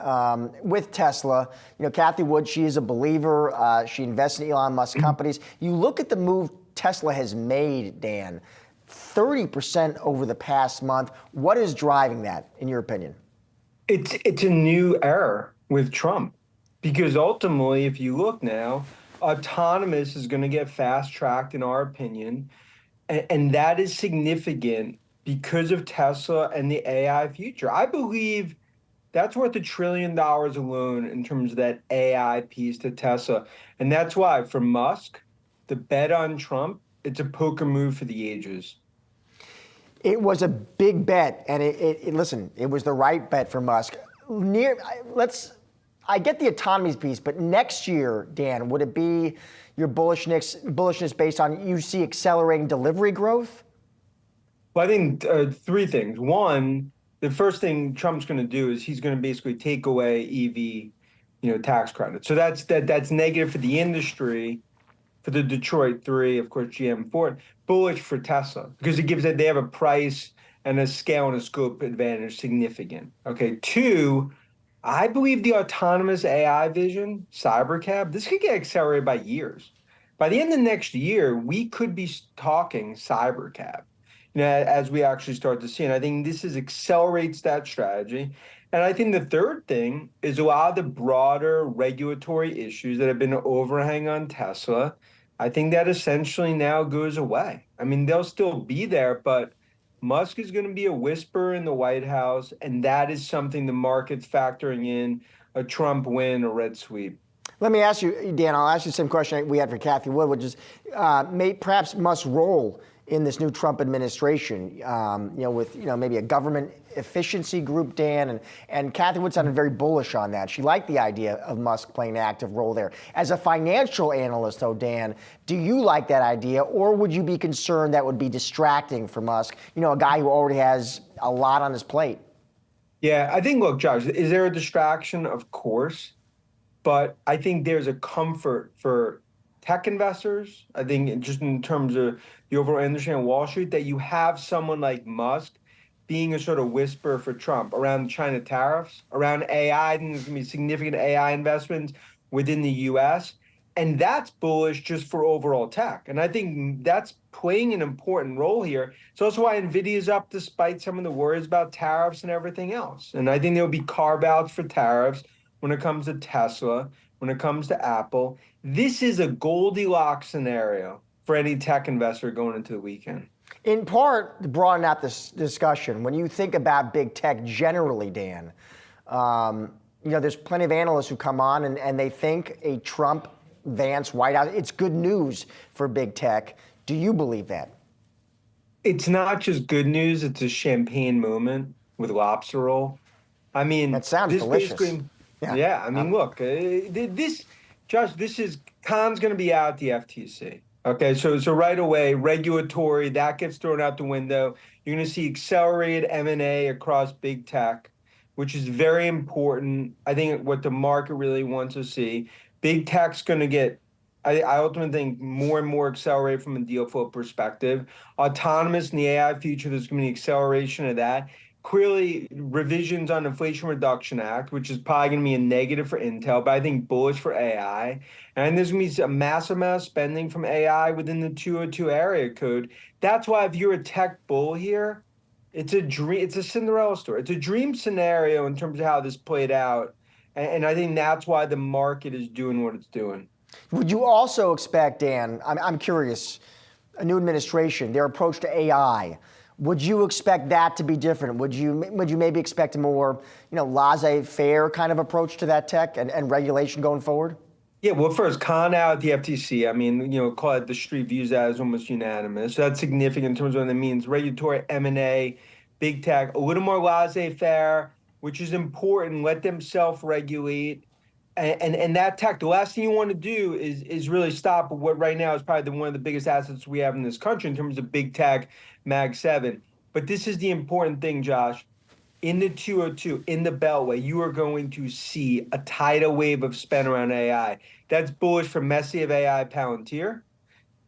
with Tesla, Cathie Wood, she is a believer. She invests in Elon Musk companies. You look at the move Tesla has made, Dan, 30% over the past month. What is driving that, in your opinion? It's a new era with Trump, because ultimately, if you look now, autonomous is going to get fast-tracked, in our opinion, and that is significant because of Tesla and the AI future. I believe that's worth $1 trillion alone in terms of that AI piece to Tesla. And that's why, for Musk, the bet on Trump, it's a poker move for the ages. It was a big bet, and listen, it was the right bet for Musk. I get the autonomy piece, but next year, Dan, would it be your bullishness based on you see accelerating delivery growth? Well, I think three things. One, the first thing Trump's going to do is he's going to basically take away EV, tax credit. So that's negative for the industry, for the Detroit 3, of course, GM, Ford. Bullish for Tesla because it gives that they have a price and a scale and a scope advantage significant. Okay. Two, I believe the autonomous AI vision, cybercab, this could get accelerated by years. By the end of next year, we could be talking cybercab, as we actually start to see. And I think this accelerates that strategy. And I think the third thing is a lot of the broader regulatory issues that have been an overhang on Tesla. I think that essentially now goes away. I mean, they'll still be there, but Musk is going to be a whisperer in the White House, and that is something the market's factoring in, a Trump win, a red sweep. Let me ask you, Dan, I'll ask you the same question we had for Cathie Wood, which is perhaps Musk's role in this new Trump administration, with maybe a government efficiency group, Dan, and Cathie Wood sounded very bullish on that. She liked the idea of Musk playing an active role there. As a financial analyst, though, Dan, do you like that idea, or would you be concerned that would be distracting for Musk, a guy who already has a lot on his plate? Yeah, I think, look, Josh, is there a distraction? Of course, but I think there's a comfort for tech investors, I think just in terms of the overall industry on Wall Street, that you have someone like Musk being a sort of whisper for Trump around China tariffs, around AI. I think there's going to be significant AI investments within the U.S., and that's bullish just for overall tech. And I think that's playing an important role here. It's also why NVIDIA's up despite some of the worries about tariffs and everything else. And I think there'll be carve-outs for tariffs when it comes to Tesla, when it comes to Apple. This is a Goldilocks scenario for any tech investor going into the weekend. In part, to broaden out this discussion, when you think about big tech generally, Dan, there's plenty of analysts who come on and they think a Trump, Vance, White House, it's good news for big tech. Do you believe that? It's not just good news, it's a champagne moment with lobster roll. I mean, that sounds delicious. Yeah, I mean, look, Josh, Khan's going to be out at the FTC. Okay, so right away, regulatory, that gets thrown out the window. You're going to see accelerated M&A across big tech, which is very important. I think what the market really wants to see. Big tech's going to get, I ultimately think, more and more accelerated from a deal flow perspective. Autonomous in the AI future, there's going to be acceleration of that. Clearly, revisions on Inflation Reduction Act, which is probably going to be a negative for Intel, but I think bullish for AI. And there's going to be a massive amount of spending from AI within the 202 area code. That's why if you're a tech bull here, it's a dream. It's a Cinderella story. It's a dream scenario in terms of how this played out. And I think that's why the market is doing what it's doing. Would you also expect, Dan, I'm curious, a new administration, their approach to AI, would you expect that to be different? Would you maybe expect a more, laissez-faire kind of approach to that tech and regulation going forward? Yeah, well, first, Khan out at the FTC. I mean, call it the street views that as almost unanimous. So that's significant in terms of what it means. Regulatory, M&A, big tech, a little more laissez-faire which is important. Let them self-regulate. And that tech, the last thing you want to do is really stop what right now is probably one of the biggest assets we have in this country in terms of big tech, Mag 7. But this is the important thing, Josh. In the 202, in the Beltway, you are going to see a tidal wave of spend around AI. That's bullish for Massive AI, Palantir,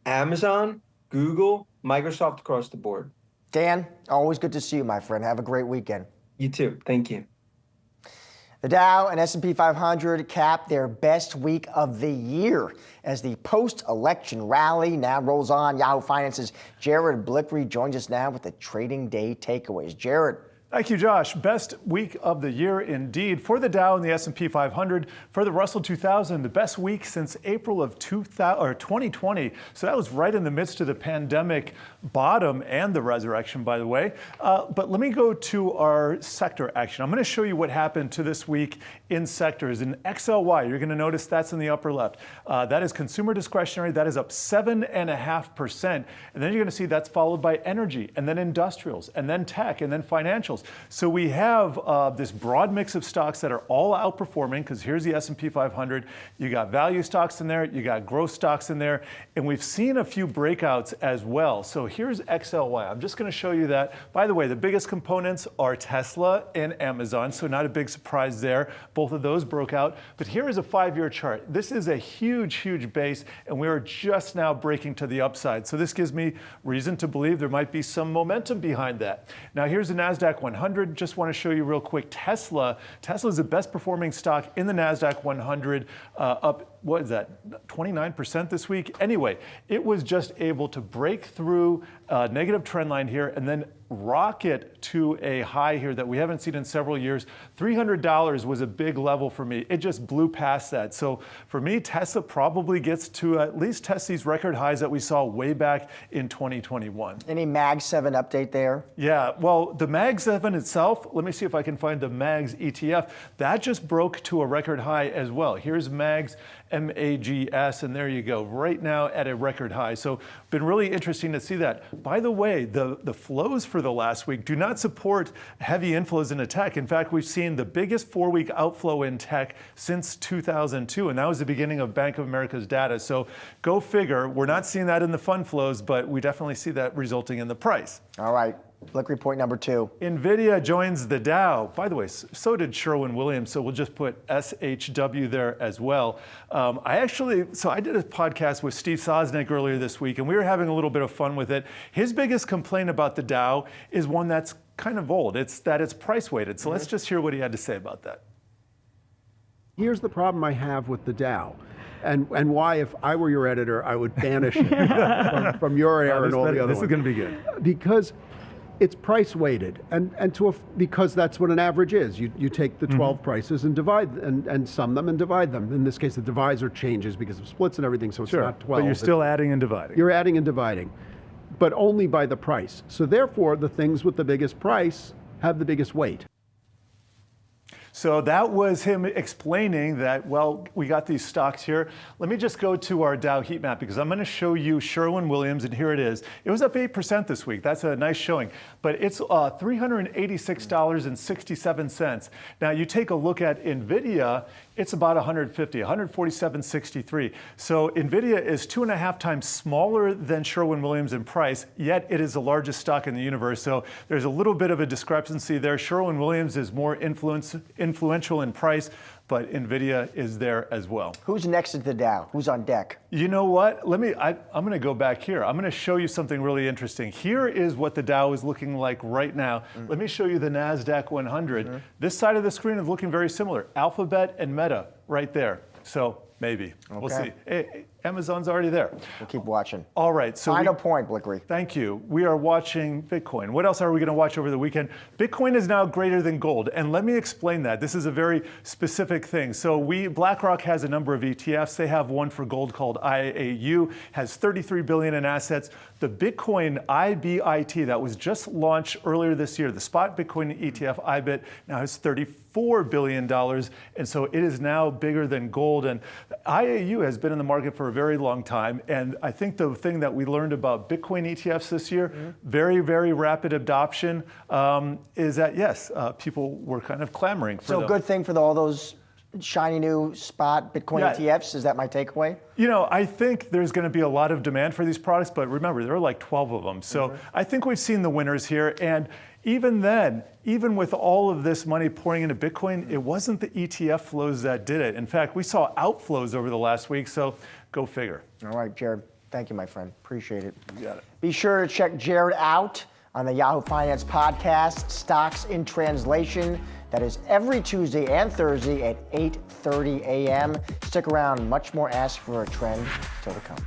Amazon, Google, Microsoft across the board. Dan, always good to see you, my friend. Have a great weekend. You too. Thank you. The Dow and S&P 500 capped their best week of the year as the post-election rally now rolls on. Yahoo Finance's Jared Blickery joins us now with the trading day takeaways. Jared. Thank you, Josh. Best week of the year indeed for the Dow and the S&P 500. For the Russell 2000, the best week since April of 2020. So that was right in the midst of the pandemic bottom and the resurrection, by the way. But let me go to our sector action. I'm going to show you what happened to this week in sectors. In XLY, you're going to notice that's in the upper left. That is consumer discretionary. That is up 7.5%. And then you're going to see that's followed by energy, and then industrials, and then tech, and then financials. So we have this broad mix of stocks that are all outperforming, because here's the S&P 500. You got value stocks in there, you got growth stocks in there, and we've seen a few breakouts as well. So here's XLY. I'm just going to show you that. By the way, the biggest components are Tesla and Amazon, so not a big surprise there. Both of those broke out. But here is a 5-year chart. This is a huge, huge base, and we are just now breaking to the upside. So this gives me reason to believe there might be some momentum behind that. Now here's the Nasdaq 100. Just want to show you real quick Tesla. Tesla is the best performing stock in the Nasdaq 100, up, what is that, 29% this week? Anyway, it was just able to break through a negative trend line here and then rocket to a high here that we haven't seen in several years. $300 was a big level for me. It just blew past that. So for me, Tesla probably gets to at least test these record highs that we saw way back in 2021. Any Mag 7 update there? Yeah, well, the Mag 7 itself, let me see if I can find the MAGS ETF. That just broke to a record high as well. Here's MAGS, MAGS, and there you go, right now at a record high. So been really interesting to see that. By the way, the flows for the last week do not support heavy inflows into tech. In fact, we've seen the biggest 4-week outflow in tech since 2002, and that was the beginning of Bank of America's data. So go figure. We're not seeing that in the fund flows, but we definitely see that resulting in the price. All right. Look, report number 2. NVIDIA joins the Dow. By the way, so did Sherwin-Williams, so we'll just put SHW there as well. I did a podcast with Steve Sosnick earlier this week, and we were having a little bit of fun with it. His biggest complaint about the Dow is one that's kind of old. It's that it's price weighted. So let's just hear what he had to say about that. Here's the problem I have with the Dow. And why, if I were your editor, I would banish it from your air and all the other ones. This is going to be good. Because it's price weighted, because that's what an average is. You take the 12 prices and divide and sum them and divide them. In this case, the divisor changes because of splits and everything, so it's not 12. But you're still adding and dividing. You're adding and dividing, but only by the price. So therefore, the things with the biggest price have the biggest weight. So that was him explaining that, well, we got these stocks here. Let me just go to our Dow heat map because I'm going to show you Sherwin-Williams, and here it is. It was up 8% this week. That's a nice showing, but it's $386.67. Now you take a look at NVIDIA, it's about 147.63. So NVIDIA is 2.5 times smaller than Sherwin-Williams in price, yet it is the largest stock in the universe. So there's a little bit of a discrepancy there. Sherwin-Williams is more influential in price, but NVIDIA is there as well. Who's next to the Dow? Who's on deck? You know what? I'm going to go back here. I'm going to show you something really interesting. Here is what the Dow is looking like right now. Let me show you the Nasdaq 100. This side of the screen is looking very similar. Alphabet and Meta right there. So maybe. Okay. We'll see. Hey, Amazon's already there. We'll keep watching. All right. So final point, Blickery. Thank you. We are watching Bitcoin. What else are we going to watch over the weekend? Bitcoin is now greater than gold. And let me explain that. This is a very specific thing. So BlackRock has a number of ETFs. They have one for gold called IAU, has 33 billion in assets. The Bitcoin IBIT that was just launched earlier this year, the spot Bitcoin ETF IBIT now has $34 billion. And so it is now bigger than gold. And IAU has been in the market for for a very long time. And I think the thing that we learned about Bitcoin ETFs this year, very, very rapid adoption, is that, yes, people were kind of clamoring for them. So good thing for all those shiny new spot Bitcoin ETFs? Is that my takeaway? I think there's going to be a lot of demand for these products, but remember, there are like 12 of them. So I think we've seen the winners here. And even then, even with all of this money pouring into Bitcoin, it wasn't the ETF flows that did it. In fact, we saw outflows over the last week, so go figure. All right, Jared. Thank you, my friend. Appreciate it. You got it. Be sure to check Jared out on the Yahoo Finance podcast, Stocks in Translation. That is every Tuesday and Thursday at 8:30 a.m. Stick around. Much more Ask for a Trend still to come.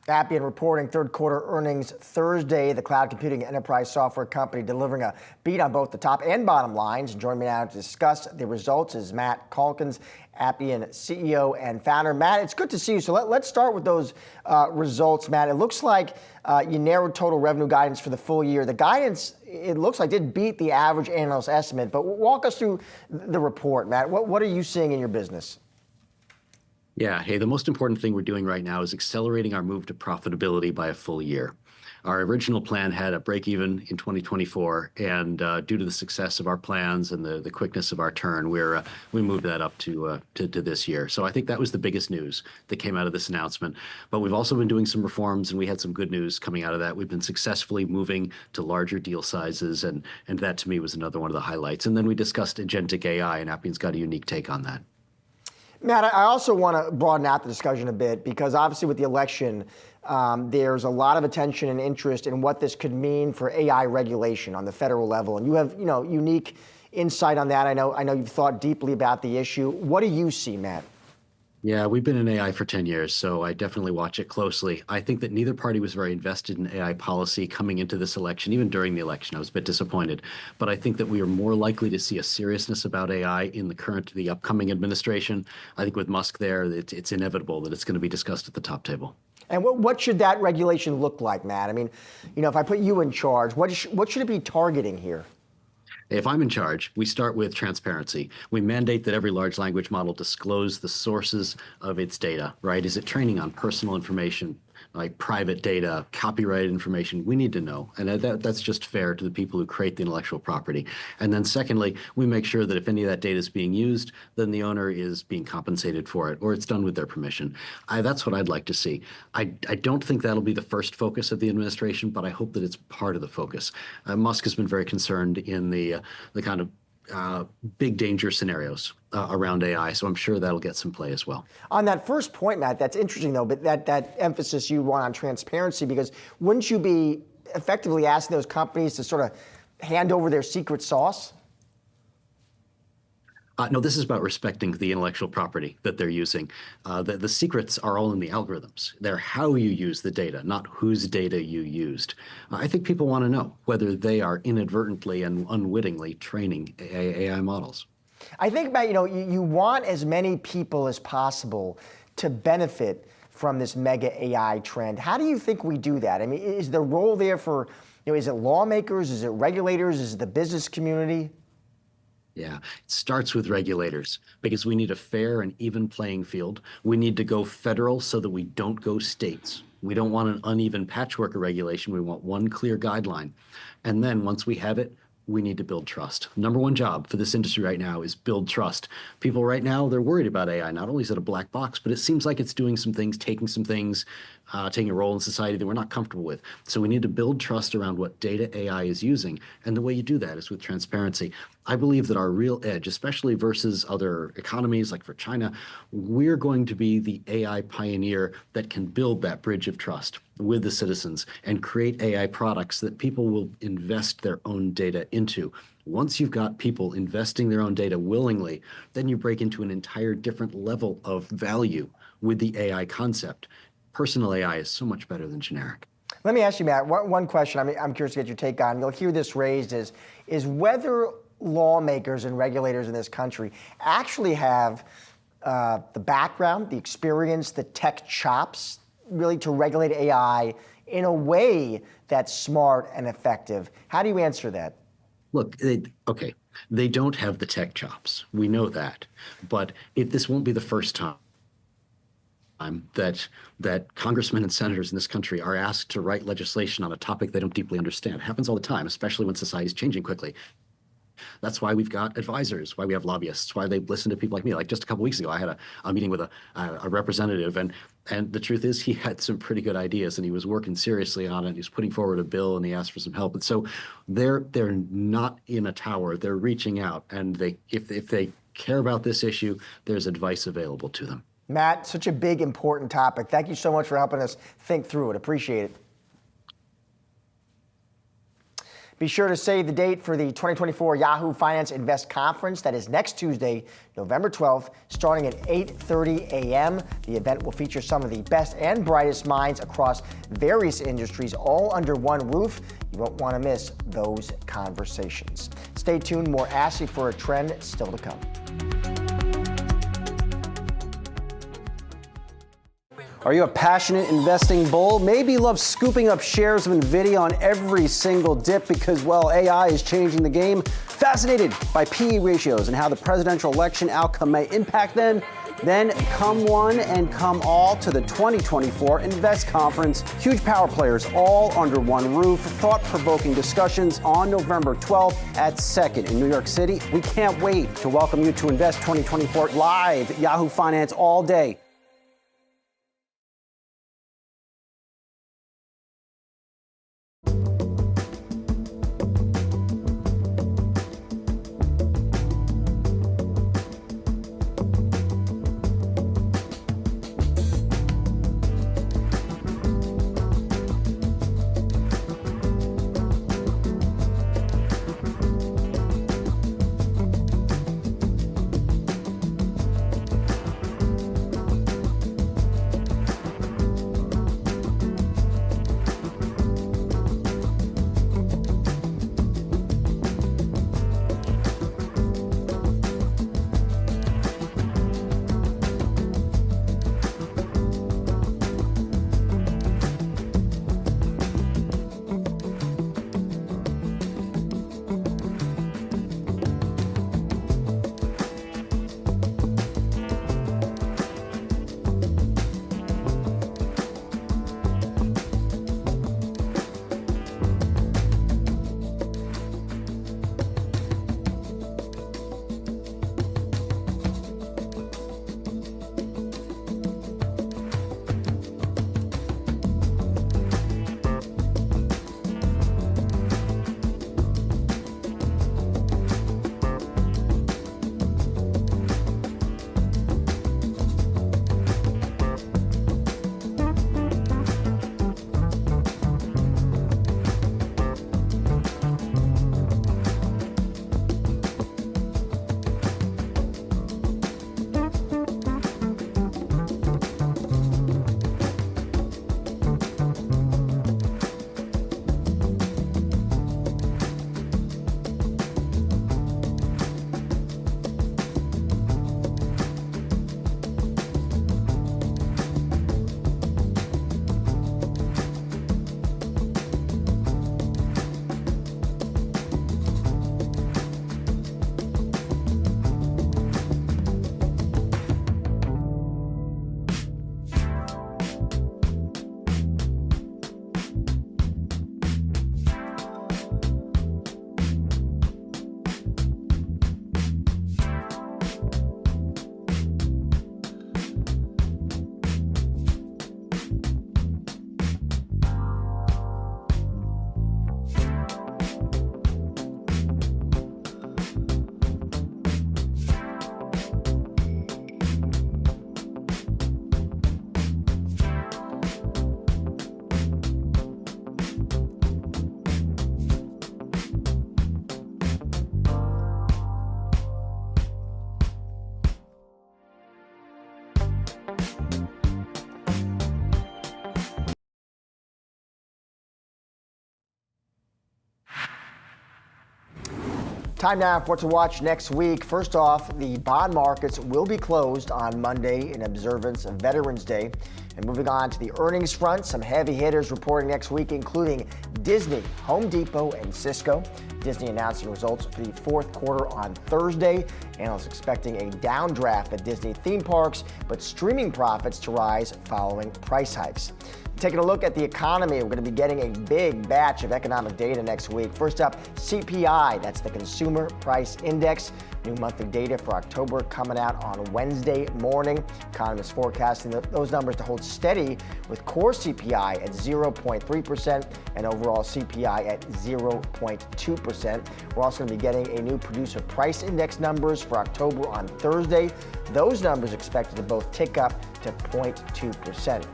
Appian reporting third quarter earnings Thursday. The cloud computing enterprise software company delivering a beat on both the top and bottom lines. And joining me now to discuss the results is Matt Calkins, Appian CEO and founder. Matt, it's good to see you. So let's start with those results, Matt. It looks like you narrowed total revenue guidance for the full year. The guidance, it looks like, did beat the average analyst estimate. But walk us through the report, Matt. What are you seeing in your business? Yeah, hey, the most important thing we're doing right now is accelerating our move to profitability by a full year. Our original plan had a break even in 2024, and due to the success of our plans and the quickness of our turn, we moved that up to this year. So I think that was the biggest news that came out of this announcement. But we've also been doing some reforms, and we had some good news coming out of that. We've been successfully moving to larger deal sizes, and that to me was another one of the highlights. And then we discussed agentic AI, and Appian's got a unique take on that. Matt, I also want to broaden out the discussion a bit because obviously with the election, there's a lot of attention and interest in what this could mean for AI regulation on the federal level. And you have, unique insight on that. I know you've thought deeply about the issue. What do you see, Matt? Yeah, we've been in AI for 10 years, so I definitely watch it closely. I think that neither party was very invested in AI policy coming into this election. Even during the election, I was a bit disappointed. But I think that we are more likely to see a seriousness about AI in the upcoming administration. I think with Musk there, it's inevitable that it's going to be discussed at the top table. And what should that regulation look like, Matt? I mean, if I put you in charge, what should it be targeting here? If I'm in charge, we start with transparency. We mandate that every large language model disclose the sources of its data, right? Is it training on personal information, like private data, copyrighted information, we need to know. And that's just fair to the people who create the intellectual property. And then secondly, we make sure that if any of that data is being used, then the owner is being compensated for it, or it's done with their permission. That's what I'd like to see. I don't think that'll be the first focus of the administration, but I hope that it's part of the focus. Musk has been very concerned in the kind of big danger scenarios around AI, so I'm sure that'll get some play as well. On that first point, Matt, that's interesting though, but that emphasis you want on transparency, because wouldn't you be effectively asking those companies to sort of hand over their secret sauce? No, this is about respecting the intellectual property that they're using. The secrets are all in the algorithms. They're how you use the data, not whose data you used. I think people want to know whether they are inadvertently and unwittingly training AI models. I think about, you want as many people as possible to benefit from this mega AI trend. How do you think we do that? I mean, is the role there for, is it lawmakers? Is it regulators? Is it the business community? Yeah, it starts with regulators because we need a fair and even playing field. We need to go federal so that we don't go states. We don't want an uneven patchwork of regulation. We want one clear guideline. And then once we have it, we need to build trust. Number one job for this industry right now is build trust. People right now, they're worried about AI. Not only is it a black box, but it seems like it's doing some things, taking some things, taking a role in society that we're not comfortable with. So we need to build trust around what data AI is using. And the way you do that is with transparency. I believe that our real edge, especially versus other economies like for China, we're going to be the AI pioneer that can build that bridge of trust with the citizens and create AI products that people will invest their own data into. Once you've got people investing their own data willingly, then you break into an entire different level of value with the AI concept. Personal AI is so much better than generic. Let me ask you, Matt, one question I'm curious to get your take on. You'll hear this raised is whether lawmakers and regulators in this country actually have the background, the experience, the tech chops really to regulate AI in a way that's smart and effective. How do you answer that? Look, they don't have the tech chops. We know that. But this won't be the first time that congressmen and senators in this country are asked to write legislation on a topic they don't deeply understand. It happens all the time, especially when society is changing quickly. That's why we've got advisors, why we have lobbyists, why they listen to people like me. Like just a couple weeks ago, I had a meeting with a representative, and the truth is he had some pretty good ideas, and he was working seriously on it. He was putting forward a bill, and he asked for some help. And so they're not in a tower. They're reaching out, and if they care about this issue, there's advice available to them. Matt, such a big, important topic. Thank you so much for helping us think through it. Appreciate it. Be sure to save the date for the 2024 Yahoo Finance Invest Conference. That is next Tuesday, November 12th, starting at 8:30 a.m. The event will feature some of the best and brightest minds across various industries, all under one roof. You won't want to miss those conversations. Stay tuned. More Asking for a Trend still to come. Are you a passionate investing bull? Maybe you love scooping up shares of NVIDIA on every single dip because, well, AI is changing the game. Fascinated by PE ratios and how the presidential election outcome may impact them? Then come one and come all to the 2024 Invest Conference. Huge power players all under one roof. Thought-provoking discussions on November 12th at 2nd in New York City. We can't wait to welcome you to Invest 2024 live at Yahoo Finance all day. Time now for what to watch next week. First off, the bond markets will be closed on Monday in observance of Veterans Day. And moving on to the earnings front, some heavy hitters reporting next week, including Disney, Home Depot, and Cisco. Disney announcing results for the fourth quarter on Thursday. Analysts expecting a downdraft at Disney theme parks, but streaming profits to rise following price hikes. Taking a look at the economy, we're going to be getting a big batch of economic data next week. First up, CPI, that's the Consumer Price Index. New monthly data for October coming out on Wednesday morning. Economists forecasting those numbers to hold steady, with core CPI at 0.3% and overall CPI at 0.2%. We're also going to be getting a new producer price index numbers for October on Thursday. Those numbers expected to both tick up to 0.2%.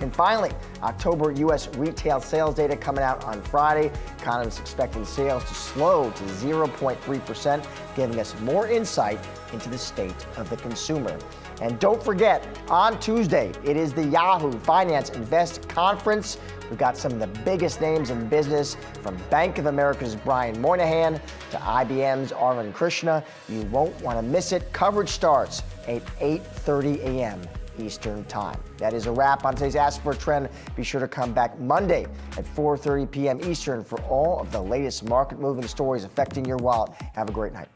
And finally, October U.S. retail sales data coming out on Friday. Economists expecting sales to slow to 0.3%, giving us more insight into the state of the consumer. And don't forget, on Tuesday, it is the Yahoo Finance Invest Conference. We've got some of the biggest names in business, from Bank of America's Brian Moynihan to IBM's Arvind Krishna. You won't want to miss it. Coverage starts at 8:30 a.m. Eastern Time. That is a wrap on today's Ask for a Trend. Be sure to come back Monday at 4:30 p.m. Eastern for all of the latest market-moving stories affecting your wallet. Have a great night.